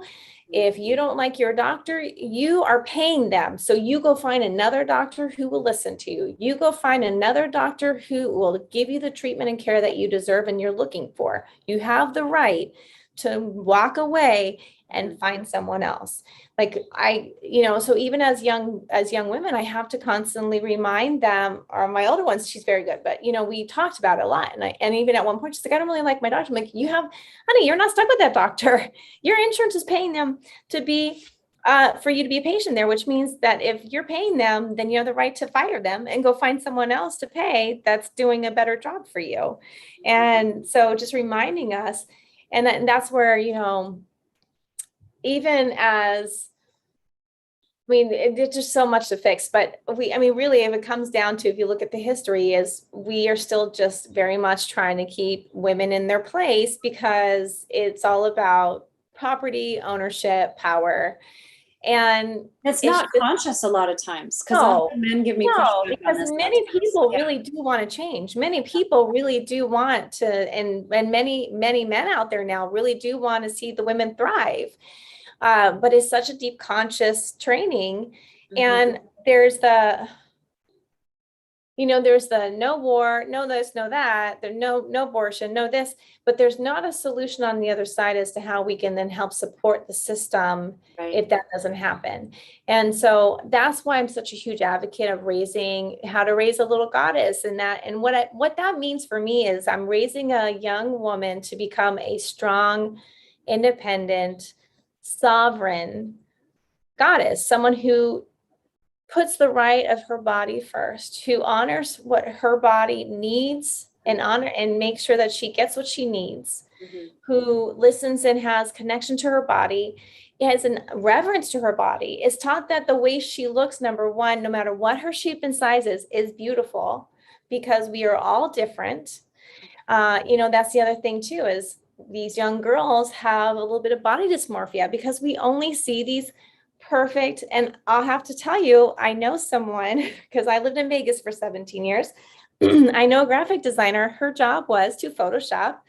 If you don't like your doctor, you are paying them. So you go find another doctor who will listen to you. You go find another doctor who will give you the treatment and care that you deserve and you're looking for. You have the right to walk away and find someone else. Like so even as young women, I have to constantly remind them, or my older ones, she's very good, but we talked about it a lot. And even at one point, she's like, I don't really like my doctor. I'm like, honey, you're not stuck with that doctor. Your insurance is paying them to be, for you to be a patient there, which means that if you're paying them, then you have the right to fire them and go find someone else to pay that's doing a better job for you. And so just reminding us, and that's where, even as, it's just so much to fix, but really, if it comes down to, if you look at the history, is we are still just very much trying to keep women in their place because it's all about property, ownership, power. And it's not conscious a lot of times, because men give me pushback because on this many people really do want to change. Many people really do want to, and many men out there now really do want to see the women thrive. But it's such a deep conscious training. And there's the no war, no this, no that, there's no abortion, no this, but there's not a solution on the other side as to how we can then help support the system if that doesn't happen. And so that's why I'm such a huge advocate of how to raise a little goddess. And what that means for me is I'm raising a young woman to become a strong, independent, sovereign goddess, someone who puts the right of her body first, who honors what her body needs and makes sure that she gets what she needs, who listens and has connection to her body, has a reverence to her body, is taught that the way she looks, number one, no matter what her shape and size is beautiful, because we are all different. That's the other thing too, is these young girls have a little bit of body dysmorphia because we only see these perfect. And I'll have to tell you, I know someone, because I lived in Vegas for 17 years. I know a graphic designer, her job was to Photoshop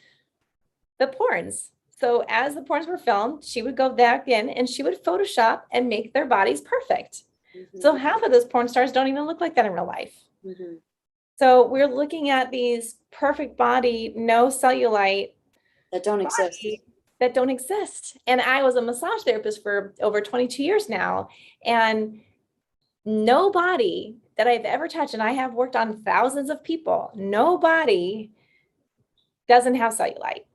the porns. So as the porns were filmed, she would go back in and she would Photoshop and make their bodies perfect. So half of those porn stars don't even look like that in real life. So we're looking at these perfect body, no cellulite, that don't exist. And I was a massage therapist for over 22 years now. And nobody that I've ever touched, and I have worked on thousands of people, nobody doesn't have cellulite.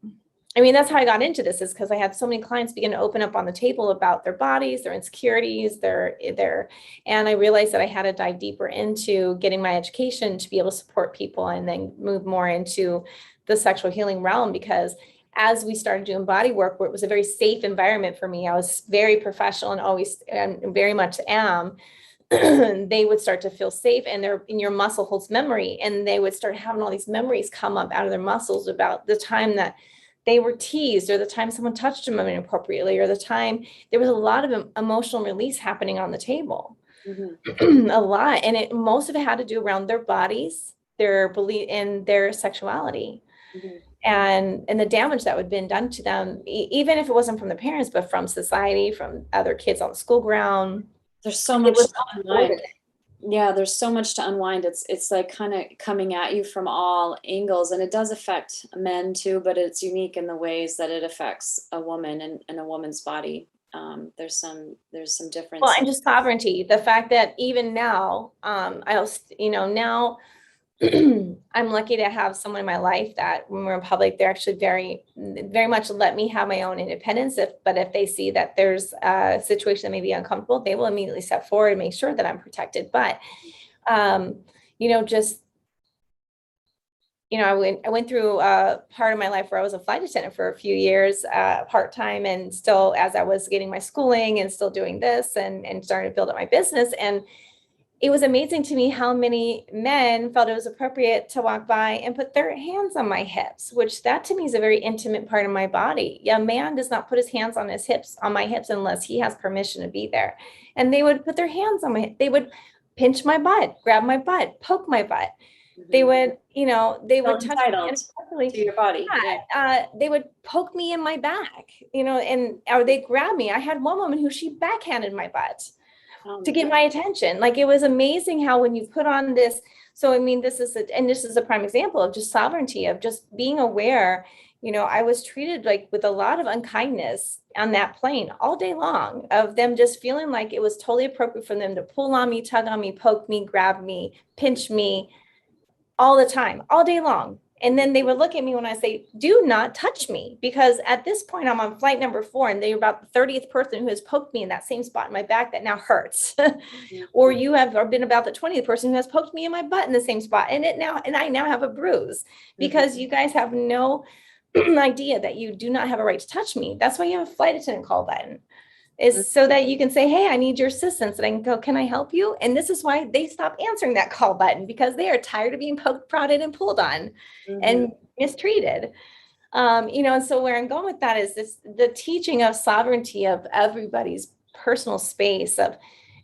That's how I got into this, is because I had so many clients begin to open up on the table about their bodies, their insecurities, and I realized that I had to dive deeper into getting my education to be able to support people and then move more into the sexual healing realm, because as we started doing body work, where it was a very safe environment for me, I was very professional and always and very much am. They would start to feel safe, and your muscle holds memory, and they would start having all these memories come up out of their muscles about the time that they were teased, or the time someone touched them inappropriately, or the time there was a lot of emotional release happening on the table. a lot. And most of it had to do around their bodies, their belief in their sexuality. And the damage that would have been done to them, even if it wasn't from the parents, but from society, from other kids on the school ground. There's so much to unwind. Yeah, there's so much to unwind. It's like kind of coming at you from all angles, and it does affect men too, but it's unique in the ways that it affects a woman and a woman's body. There's some difference. Well, and just sovereignty, the fact that even now, now I'm lucky to have someone in my life that when we're in public, they're actually very, very much let me have my own independence. But if they see that there's a situation that may be uncomfortable, they will immediately step forward and make sure that I'm protected. But, I went through a part of my life where I was a flight attendant for a few years, part-time, and still as I was getting my schooling and still doing this and starting to build up my business. And it was amazing to me how many men felt it was appropriate to walk by and put their hands on my hips, which that to me is a very intimate part of my body. A man does not put his hands on my hips unless he has permission to be there. And they would put their hands on they would pinch my butt, grab my butt, poke my butt. They would, they would touch me to your body. They would poke me in my back, or they grab me. I had one woman who she backhanded my butt to get my attention. Like, it was amazing how when you put on this, so I mean, this is a prime example of just sovereignty, of just being aware. I was treated like with a lot of unkindness on that plane all day long, of them just feeling like it was totally appropriate for them to pull on me, tug on me, poke me, grab me, pinch me all the time, all day long. And then they would look at me when I say, do not touch me, because at this point I'm on flight number 4 and they're about the 30th person who has poked me in that same spot in my back that now hurts. Or you have been about the 20th person who has poked me in my butt in the same spot. And I now have a bruise because you guys have no idea that you do not have a right to touch me. That's why you have a flight attendant call button. Is so that you can say, hey, I need your assistance. And I can go, can I help you? And this is why they stop answering that call button, because they are tired of being poked, prodded, and pulled on and mistreated. And so where I'm going with that is the teaching of sovereignty of everybody's personal space, of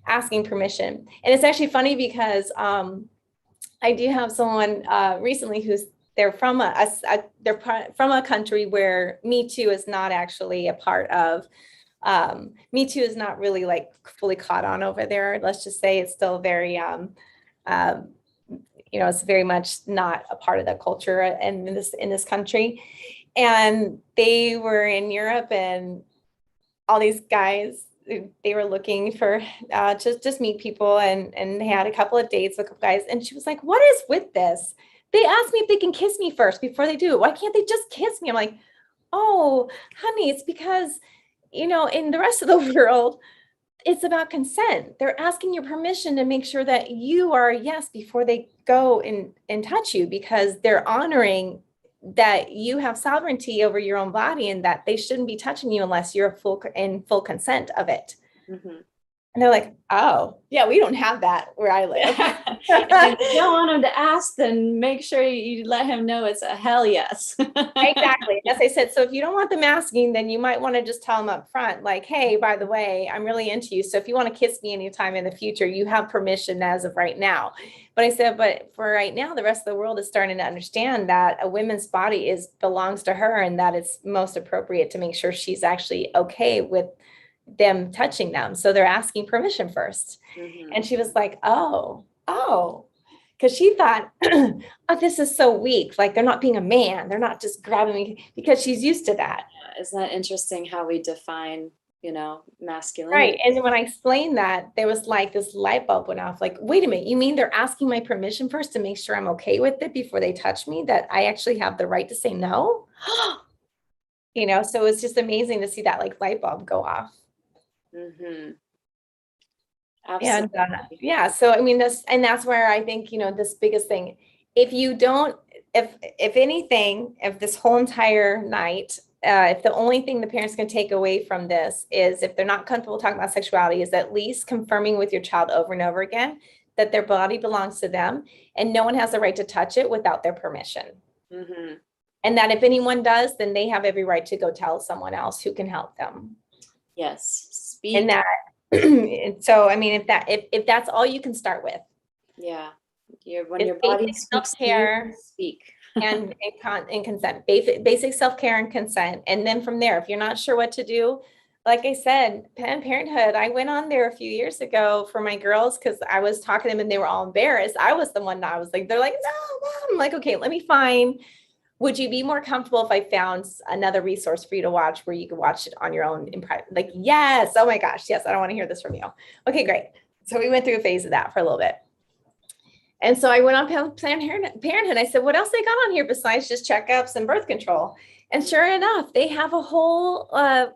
asking permission. And it's actually funny because I do have someone recently they're from a country where Me Too is not actually a part of. Me Too is not really like fully caught on over there. Let's just say it's still very, it's very much not a part of the culture in this country. And they were in Europe, and all these guys, they were looking for just meet people, and they had a couple of dates with a couple guys. And she was like, "What is with this? They asked me if they can kiss me first before they do it. Why can't they just kiss me?" I'm like, "Oh, honey, it's because." In the rest of the world, it's about consent. They're asking your permission to make sure that you are a yes before they go and touch you, because they're honoring that you have sovereignty over your own body and that they shouldn't be touching you unless you're in full consent of it. And they're like, oh, yeah, we don't have that where I live. And if you don't want him to ask, then make sure you let him know it's a hell yes. Exactly. As I said, so if you don't want them asking, then you might want to just tell them up front, like, hey, by the way, I'm really into you. So if you want to kiss me anytime in the future, you have permission as of right now. But I said, but for right now, the rest of the world is starting to understand that a woman's body belongs to her, and that it's most appropriate to make sure she's actually okay with them touching them. So they're asking permission first. And she was like, oh, because she thought, oh, this is so weak. Like, they're not being a man. They're not just grabbing me, because she's used to that. Isn't that interesting how we define, masculinity? Right. And when I explained that, there was like this light bulb went off. Like, wait a minute, you mean they're asking my permission first to make sure I'm okay with it before they touch me, that I actually have the right to say no? So it's just amazing to see that like light bulb go off. Absolutely. And so I mean, that's where I think, this biggest thing, if you don't, if anything, if this whole entire night, if the only thing the parents can take away from this is, if they're not comfortable talking about sexuality, is at least confirming with your child over and over again that their body belongs to them and no one has the right to touch it without their permission. And that if anyone does, then they have every right to go tell someone else who can help them. Yes. And that So, I mean, if that's all you can start with, Yeah. When it's your body basic speaks to you, self-care speak. and consent, basic self-care and consent. And then from there, if you're not sure what to do, like I said, Planned Parenthood, I went on there a few years ago for my girls because I was talking to them and they were all embarrassed. I was the one that I was like, they're like, no, Mom. I'm like, okay, let me find. Would you be more comfortable if I found another resource for you to watch where you could watch it on your own in private? Like, yes. Oh my gosh. Yes. I don't want to hear this from you. Okay, great. So we went through a phase of that for a little bit. And so I went on Planned Parenthood. I said, what else they got on here besides just checkups and birth control? And sure enough, they have a whole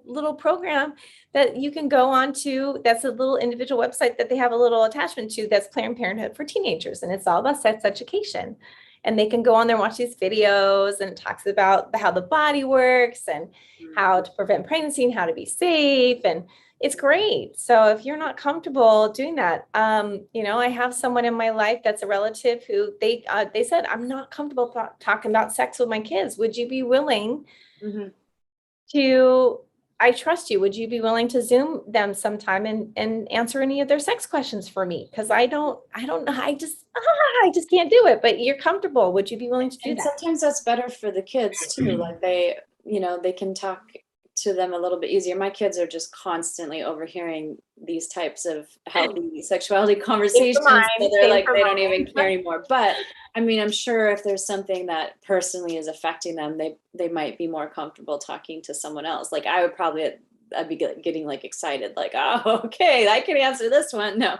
little program that you can go on to. That's a little individual website that they have a little attachment to that's Planned Parenthood for teenagers. And it's all about sex education. And they can go on there and watch these videos, and it talks about how the body works and how to prevent pregnancy and how to be safe. And it's great. So if you're not comfortable doing that, I have someone in my life that's a relative who they said, I'm not comfortable talking about sex with my kids. Would you be willing to, I trust you. Would you be willing to Zoom them sometime and answer any of their sex questions for me? Because I don't know. I just can't do it, but you're comfortable. Would you be willing to do And that? sometimes that's better for the kids too. Like they can talk to them a little bit easier. My kids are just constantly overhearing these types of healthy sexuality conversations. So they're like, they don't even care anymore. But I mean, I'm sure if there's something that personally is affecting them, they might be more comfortable talking to someone else. Like I'd be getting like excited, like, oh, okay, I can answer this one. No,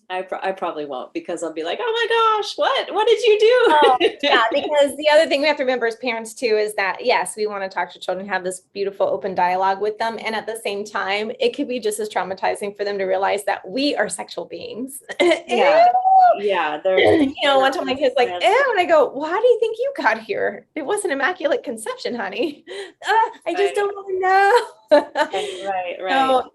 I probably won't, because I'll be like, oh my gosh, what did you do? Oh, yeah, because the other thing we have to remember as parents too is that, yes, we want to talk to children, have this beautiful open dialogue with them. And at the same time, it could be just as traumatizing for them to realize that we are sexual beings. Yeah. Yeah. One time my kid's like, ew, and I go, why do you think you got here? It wasn't immaculate conception, honey. I just don't really know. Right.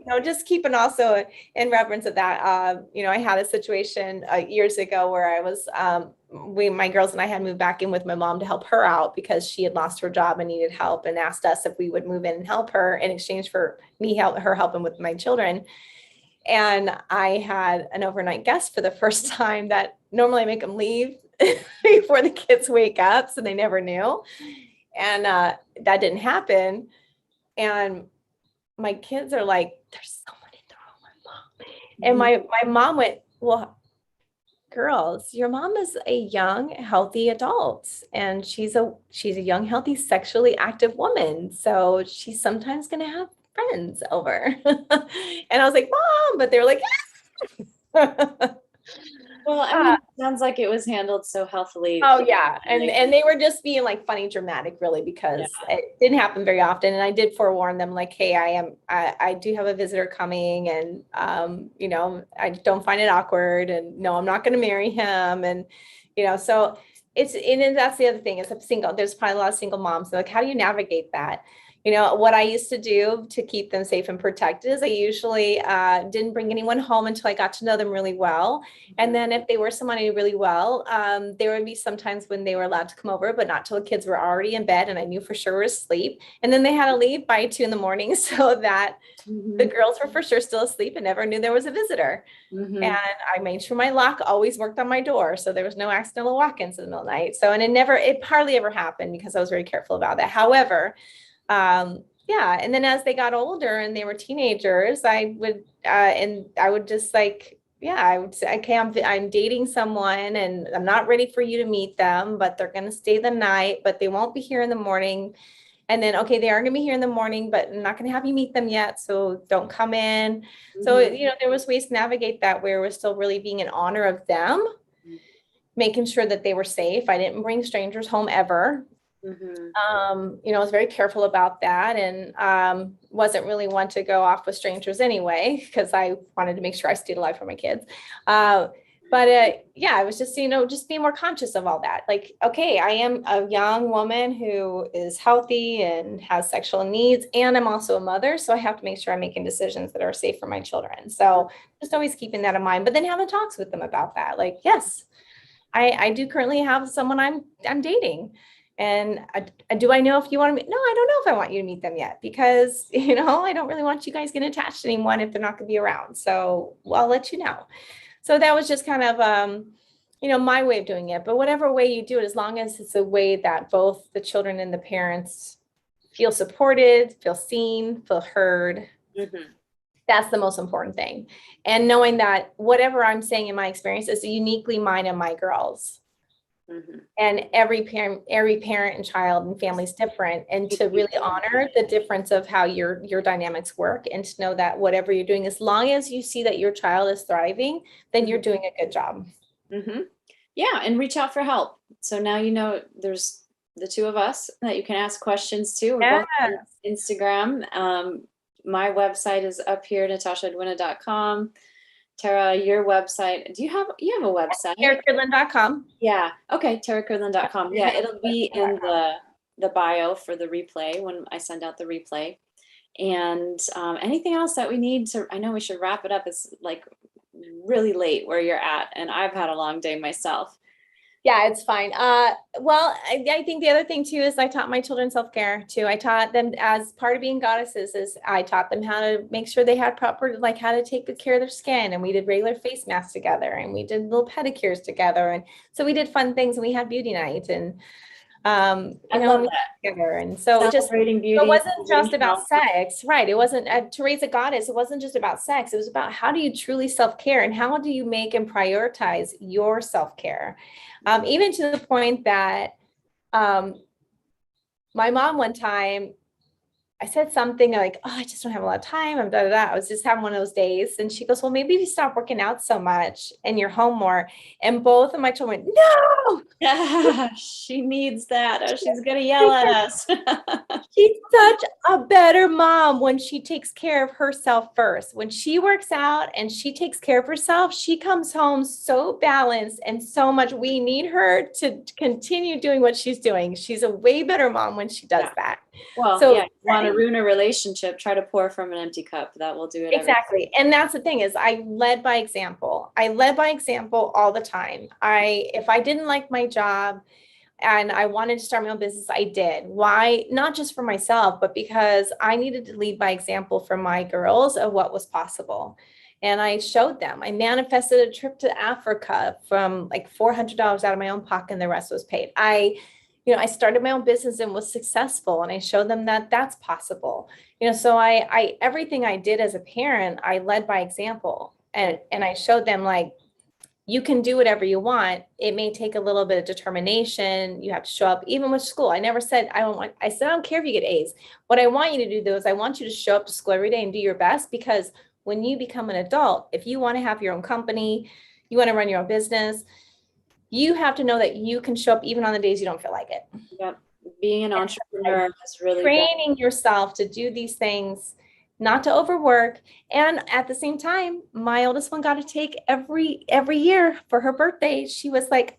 So, just keeping also in reference of that, I had a situation years ago where I was, my girls and I had moved back in with my mom to help her out because she had lost her job and needed help, and asked us if we would move in and help her in exchange for her helping with my children. And I had an overnight guest for the first time that normally I make them leave before the kids wake up, so they never knew. And that didn't happen. And my kids are like, there's someone in the room, Mom. And my mom went, well, girls, your mom is a young, healthy adult, and she's a young, healthy, sexually active woman. So she's sometimes going to have friends over. And I was like, Mom, but they were like, yes. Well, I mean, it sounds like it was handled so healthily. Oh yeah. And they were just being like funny, dramatic, really, because it didn't happen very often. And I did forewarn them, like, hey, I do have a visitor coming, and I don't find it awkward, and no, I'm not going to marry him. And, so that's the other thing is there's probably a lot of single moms. So like, how do you navigate that? What I used to do to keep them safe and protected is I usually didn't bring anyone home until I got to know them really well. And then if they were someone I knew really well, there would be sometimes when they were allowed to come over, but not till the kids were already in bed and I knew for sure were asleep. And then they had to leave by 2 a.m. so that the girls were for sure still asleep and never knew there was a visitor. And I made sure my lock always worked on my door, so there was no accidental walk-ins in the middle of the night. So, and it hardly ever happened because I was very careful about that. However, and then as they got older and they were teenagers, I would just like, I would say, okay, I'm dating someone and I'm not ready for you to meet them, but they're going to stay the night, but they won't be here in the morning. And then, okay, they are going to be here in the morning, but I'm not going to have you meet them yet. So don't come in. So, there was ways to navigate that where we're still really being in honor of them, making sure that they were safe. I didn't bring strangers home ever. I was very careful about that, and wasn't really one to go off with strangers anyway, because I wanted to make sure I stayed alive for my kids. I was just, just being more conscious of all that. Like, okay, I am a young woman who is healthy and has sexual needs, and I'm also a mother. So I have to make sure I'm making decisions that are safe for my children. So just always keeping that in mind, but then having talks with them about that. Like, yes, I do currently have someone I'm dating. And do I know if you want to meet? No, I don't know if I want you to meet them yet, because, I don't really want you guys getting attached to anyone if they're not going to be around. So I'll let you know. So that was just kind of, my way of doing it. But whatever way you do it, as long as it's a way that both the children and the parents feel supported, feel seen, feel heard. Mm-hmm. That's the most important thing. And knowing that whatever I'm saying in my experience is uniquely mine and my girls. Mm-hmm. And every parent and child and family is different. And to really honor the difference of how your dynamics work, and to know that whatever you're doing, as long as you see that your child is thriving, then you're doing a good job. Mm-hmm. Yeah. And reach out for help. So now, there's the two of us that you can ask questions to. We're both on Instagram. My website is up here, natashaedwina.com. Tara, your website, you have a website? Cridland.com. Yeah. Okay. Cridland.com. Yeah. It'll be in the bio for the replay when I send out the replay. And anything else that we need to, I know we should wrap it up. It's like really late where you're at, and I've had a long day myself. Yeah, it's fine. Well, I think the other thing too is I taught my children self-care too. I taught them, as part of being goddesses, is I taught them how to make sure they had proper, like how to take good care of their skin. And we did regular face masks together, and we did little pedicures together. And so we did fun things, and we had beauty night, and I love that. Together. And so beauty, it wasn't just about sex, right? It wasn't, to raise a goddess, it wasn't just about sex. It was about how do you truly self-care, and how do you make and prioritize your self-care? Even to the point that my mom one time, I said something like, oh, I just don't have a lot of time. I was just having one of those days. And she goes, well, maybe if you stop working out so much and you're home more. And both of my children went, no. She needs that, or she's going to yell at us. She's such a better mom when she takes care of herself first. When she works out and she takes care of herself, she comes home so balanced and so much. We need her to continue doing what she's doing. She's a way better mom when she does that. Well, so, yeah, you want to ruin a relationship, try to pour from an empty cup. That will do it. Exactly. And that's the thing, is I led by example. I led by example all the time. If I didn't like my job and I wanted to start my own business, I did. Why? Not just for myself, but because I needed to lead by example for my girls of what was possible. And I showed them. I manifested a trip to Africa from like $400 out of my own pocket, and the rest was paid. I started my own business and was successful, and I showed them that that's possible. So I everything I did as a parent, I led by example, and I showed them, like, you can do whatever you want. It may take a little bit of determination. You have to show up, even with school. I never said I said, I don't care if you get A's. What I want you to do, though, is I want you to show up to school every day and do your best, because when you become an adult, if you want to have your own company, you want to run your own business, you have to know that you can show up even on the days you don't feel like it. Yep. Being an entrepreneur is really training yourself to do these things, not to overwork. And at the same time, my oldest one got to take every year for her birthday. She was like,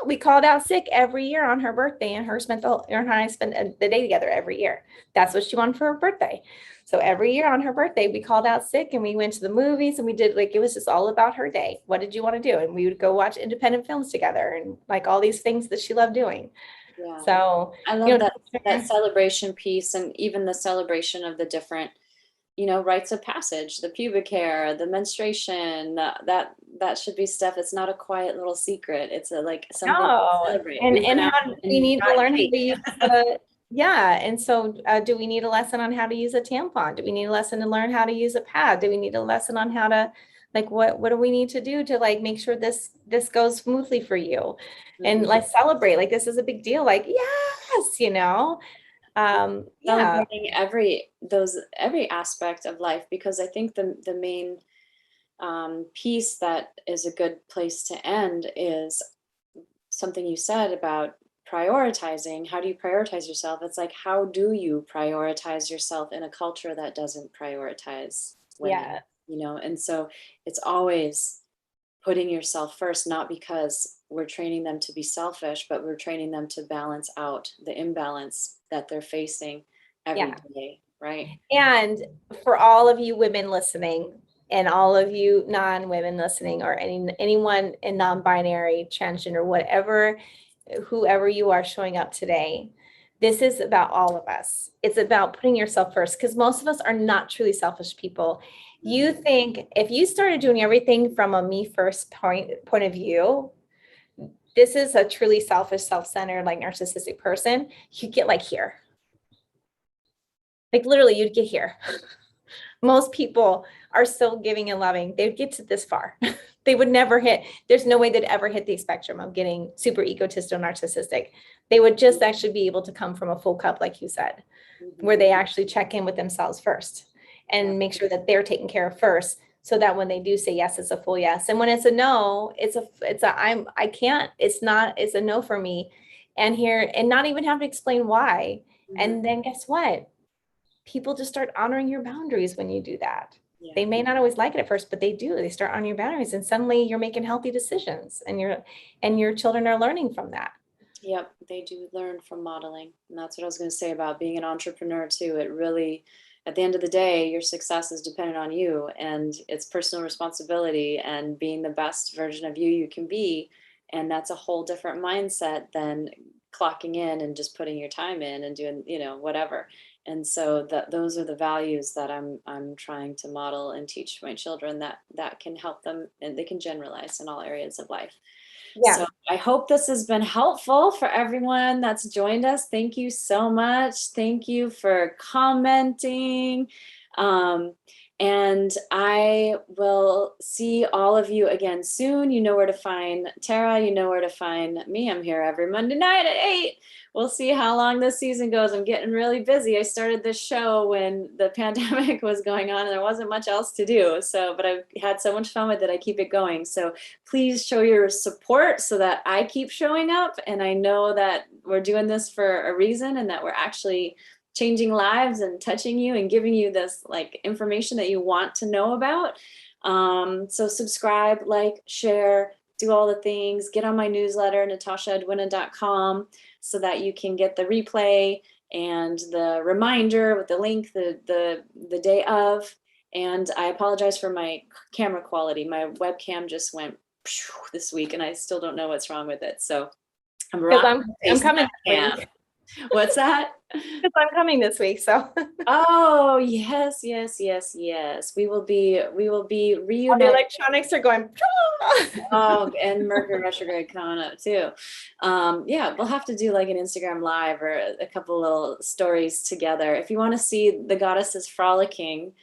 we called out sick every year on her birthday, and her and I spent the day together every year. That's what she wanted for her birthday. So every year on her birthday, we called out sick, and we went to the movies, and we did, like, it was just all about her day. What did you want to do? And we would go watch independent films together, and like all these things that she loved doing. Yeah. So I love that celebration piece, and even the celebration of the different, rites of passage, the pubic hair, the menstruation, that should be stuff. It's not a quiet little secret. It's something to celebrate. And how do we need to learn how to use and so do we need a lesson on how to use a tampon? Do we need a lesson to learn how to use a pad? Do we need a lesson on how to, like, what do we need to do to, like, make sure this goes smoothly for you? Mm-hmm. And like celebrate, like, this is a big deal, like, yes, celebrating every aspect of life, because I think the main piece that is a good place to end is something you said about prioritizing. How do you prioritize yourself? It's like, how do you prioritize yourself in a culture that doesn't prioritize women? And so it's always putting yourself first, not because we're training them to be selfish, but we're training them to balance out the imbalance that they're facing every day, right? And for all of you women listening, and all of you non-women listening, or anyone in non-binary, transgender, whatever whoever you are showing up today, this is about all of us. It's about putting yourself first, because most of us are not truly selfish people. You think if you started doing everything from a me first point of view, this is a truly selfish, self-centered, like narcissistic person, you get like here. Like literally you'd get here. Most people are still giving and loving. They'd get to this far. They would never hit, there's no way they'd ever hit the spectrum of getting super egotistical, narcissistic. They would just actually be able to come from a full cup, like you said, where they actually check in with themselves first and make sure that they're taken care of first, so that when they do say yes, it's a full yes. And when it's a no, it's a no for me. And not even have to explain why. And then guess what? People just start honoring your boundaries when you do that. Yeah. They may not always like it at first, but they do. They start honoring your boundaries, and suddenly you're making healthy decisions, and your children are learning from that. Yep, they do learn from modeling. And that's what I was going to say about being an entrepreneur too. It really, at the end of the day, your success is dependent on you, and it's personal responsibility and being the best version of you can be. And that's a whole different mindset than clocking in and just putting your time in and doing, whatever. And so those are the values that I'm trying to model and teach my children, that can help them, and they can generalize in all areas of life. Yeah. So I hope this has been helpful for everyone that's joined us. Thank you so much. Thank you for commenting. And I will see all of you again soon. You know where to find Tara. You know where to find me. I'm here every Monday night at 8. We'll see how long this season goes. I'm getting really busy. I started this show when the pandemic was going on and there wasn't much else to do. But I've had so much fun with it. I keep it going. So please show your support so that I keep showing up. And I know that we're doing this for a reason, and that we're actually changing lives and touching you and giving you this like information that you want to know about. So subscribe, like, share, do all the things, get on my newsletter, natashaedwina.com, so that you can get the replay and the reminder with the link the day of. And I apologize for my camera quality. My webcam just went this week and I still don't know what's wrong with it. So I'm coming. What's that? Because I'm coming this week, so. Oh, yes. We will be reunited. All the electronics are going. Oh, and Mercury retrograde coming up too. Yeah, we'll have to do like an Instagram live or a couple little stories together. If you want to see the goddesses frolicking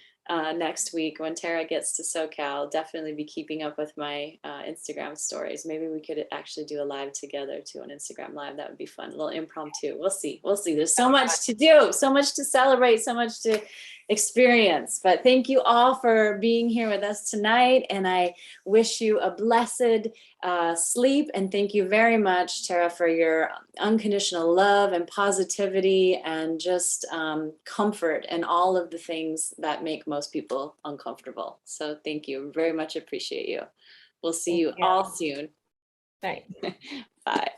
next week when Tara gets to SoCal, definitely be keeping up with my Instagram stories. Maybe we could actually do a live together too, an Instagram live. That would be fun, a little impromptu. We'll see. There's so much to do, so much to celebrate, so much to experience. But thank you all for being here with us tonight, and I wish you a blessed sleep. And thank you very much, Tara, for your unconditional love and positivity and just comfort and all of the things that make most people uncomfortable. So thank you. Very much appreciate you. We'll see you all soon. Right. Bye.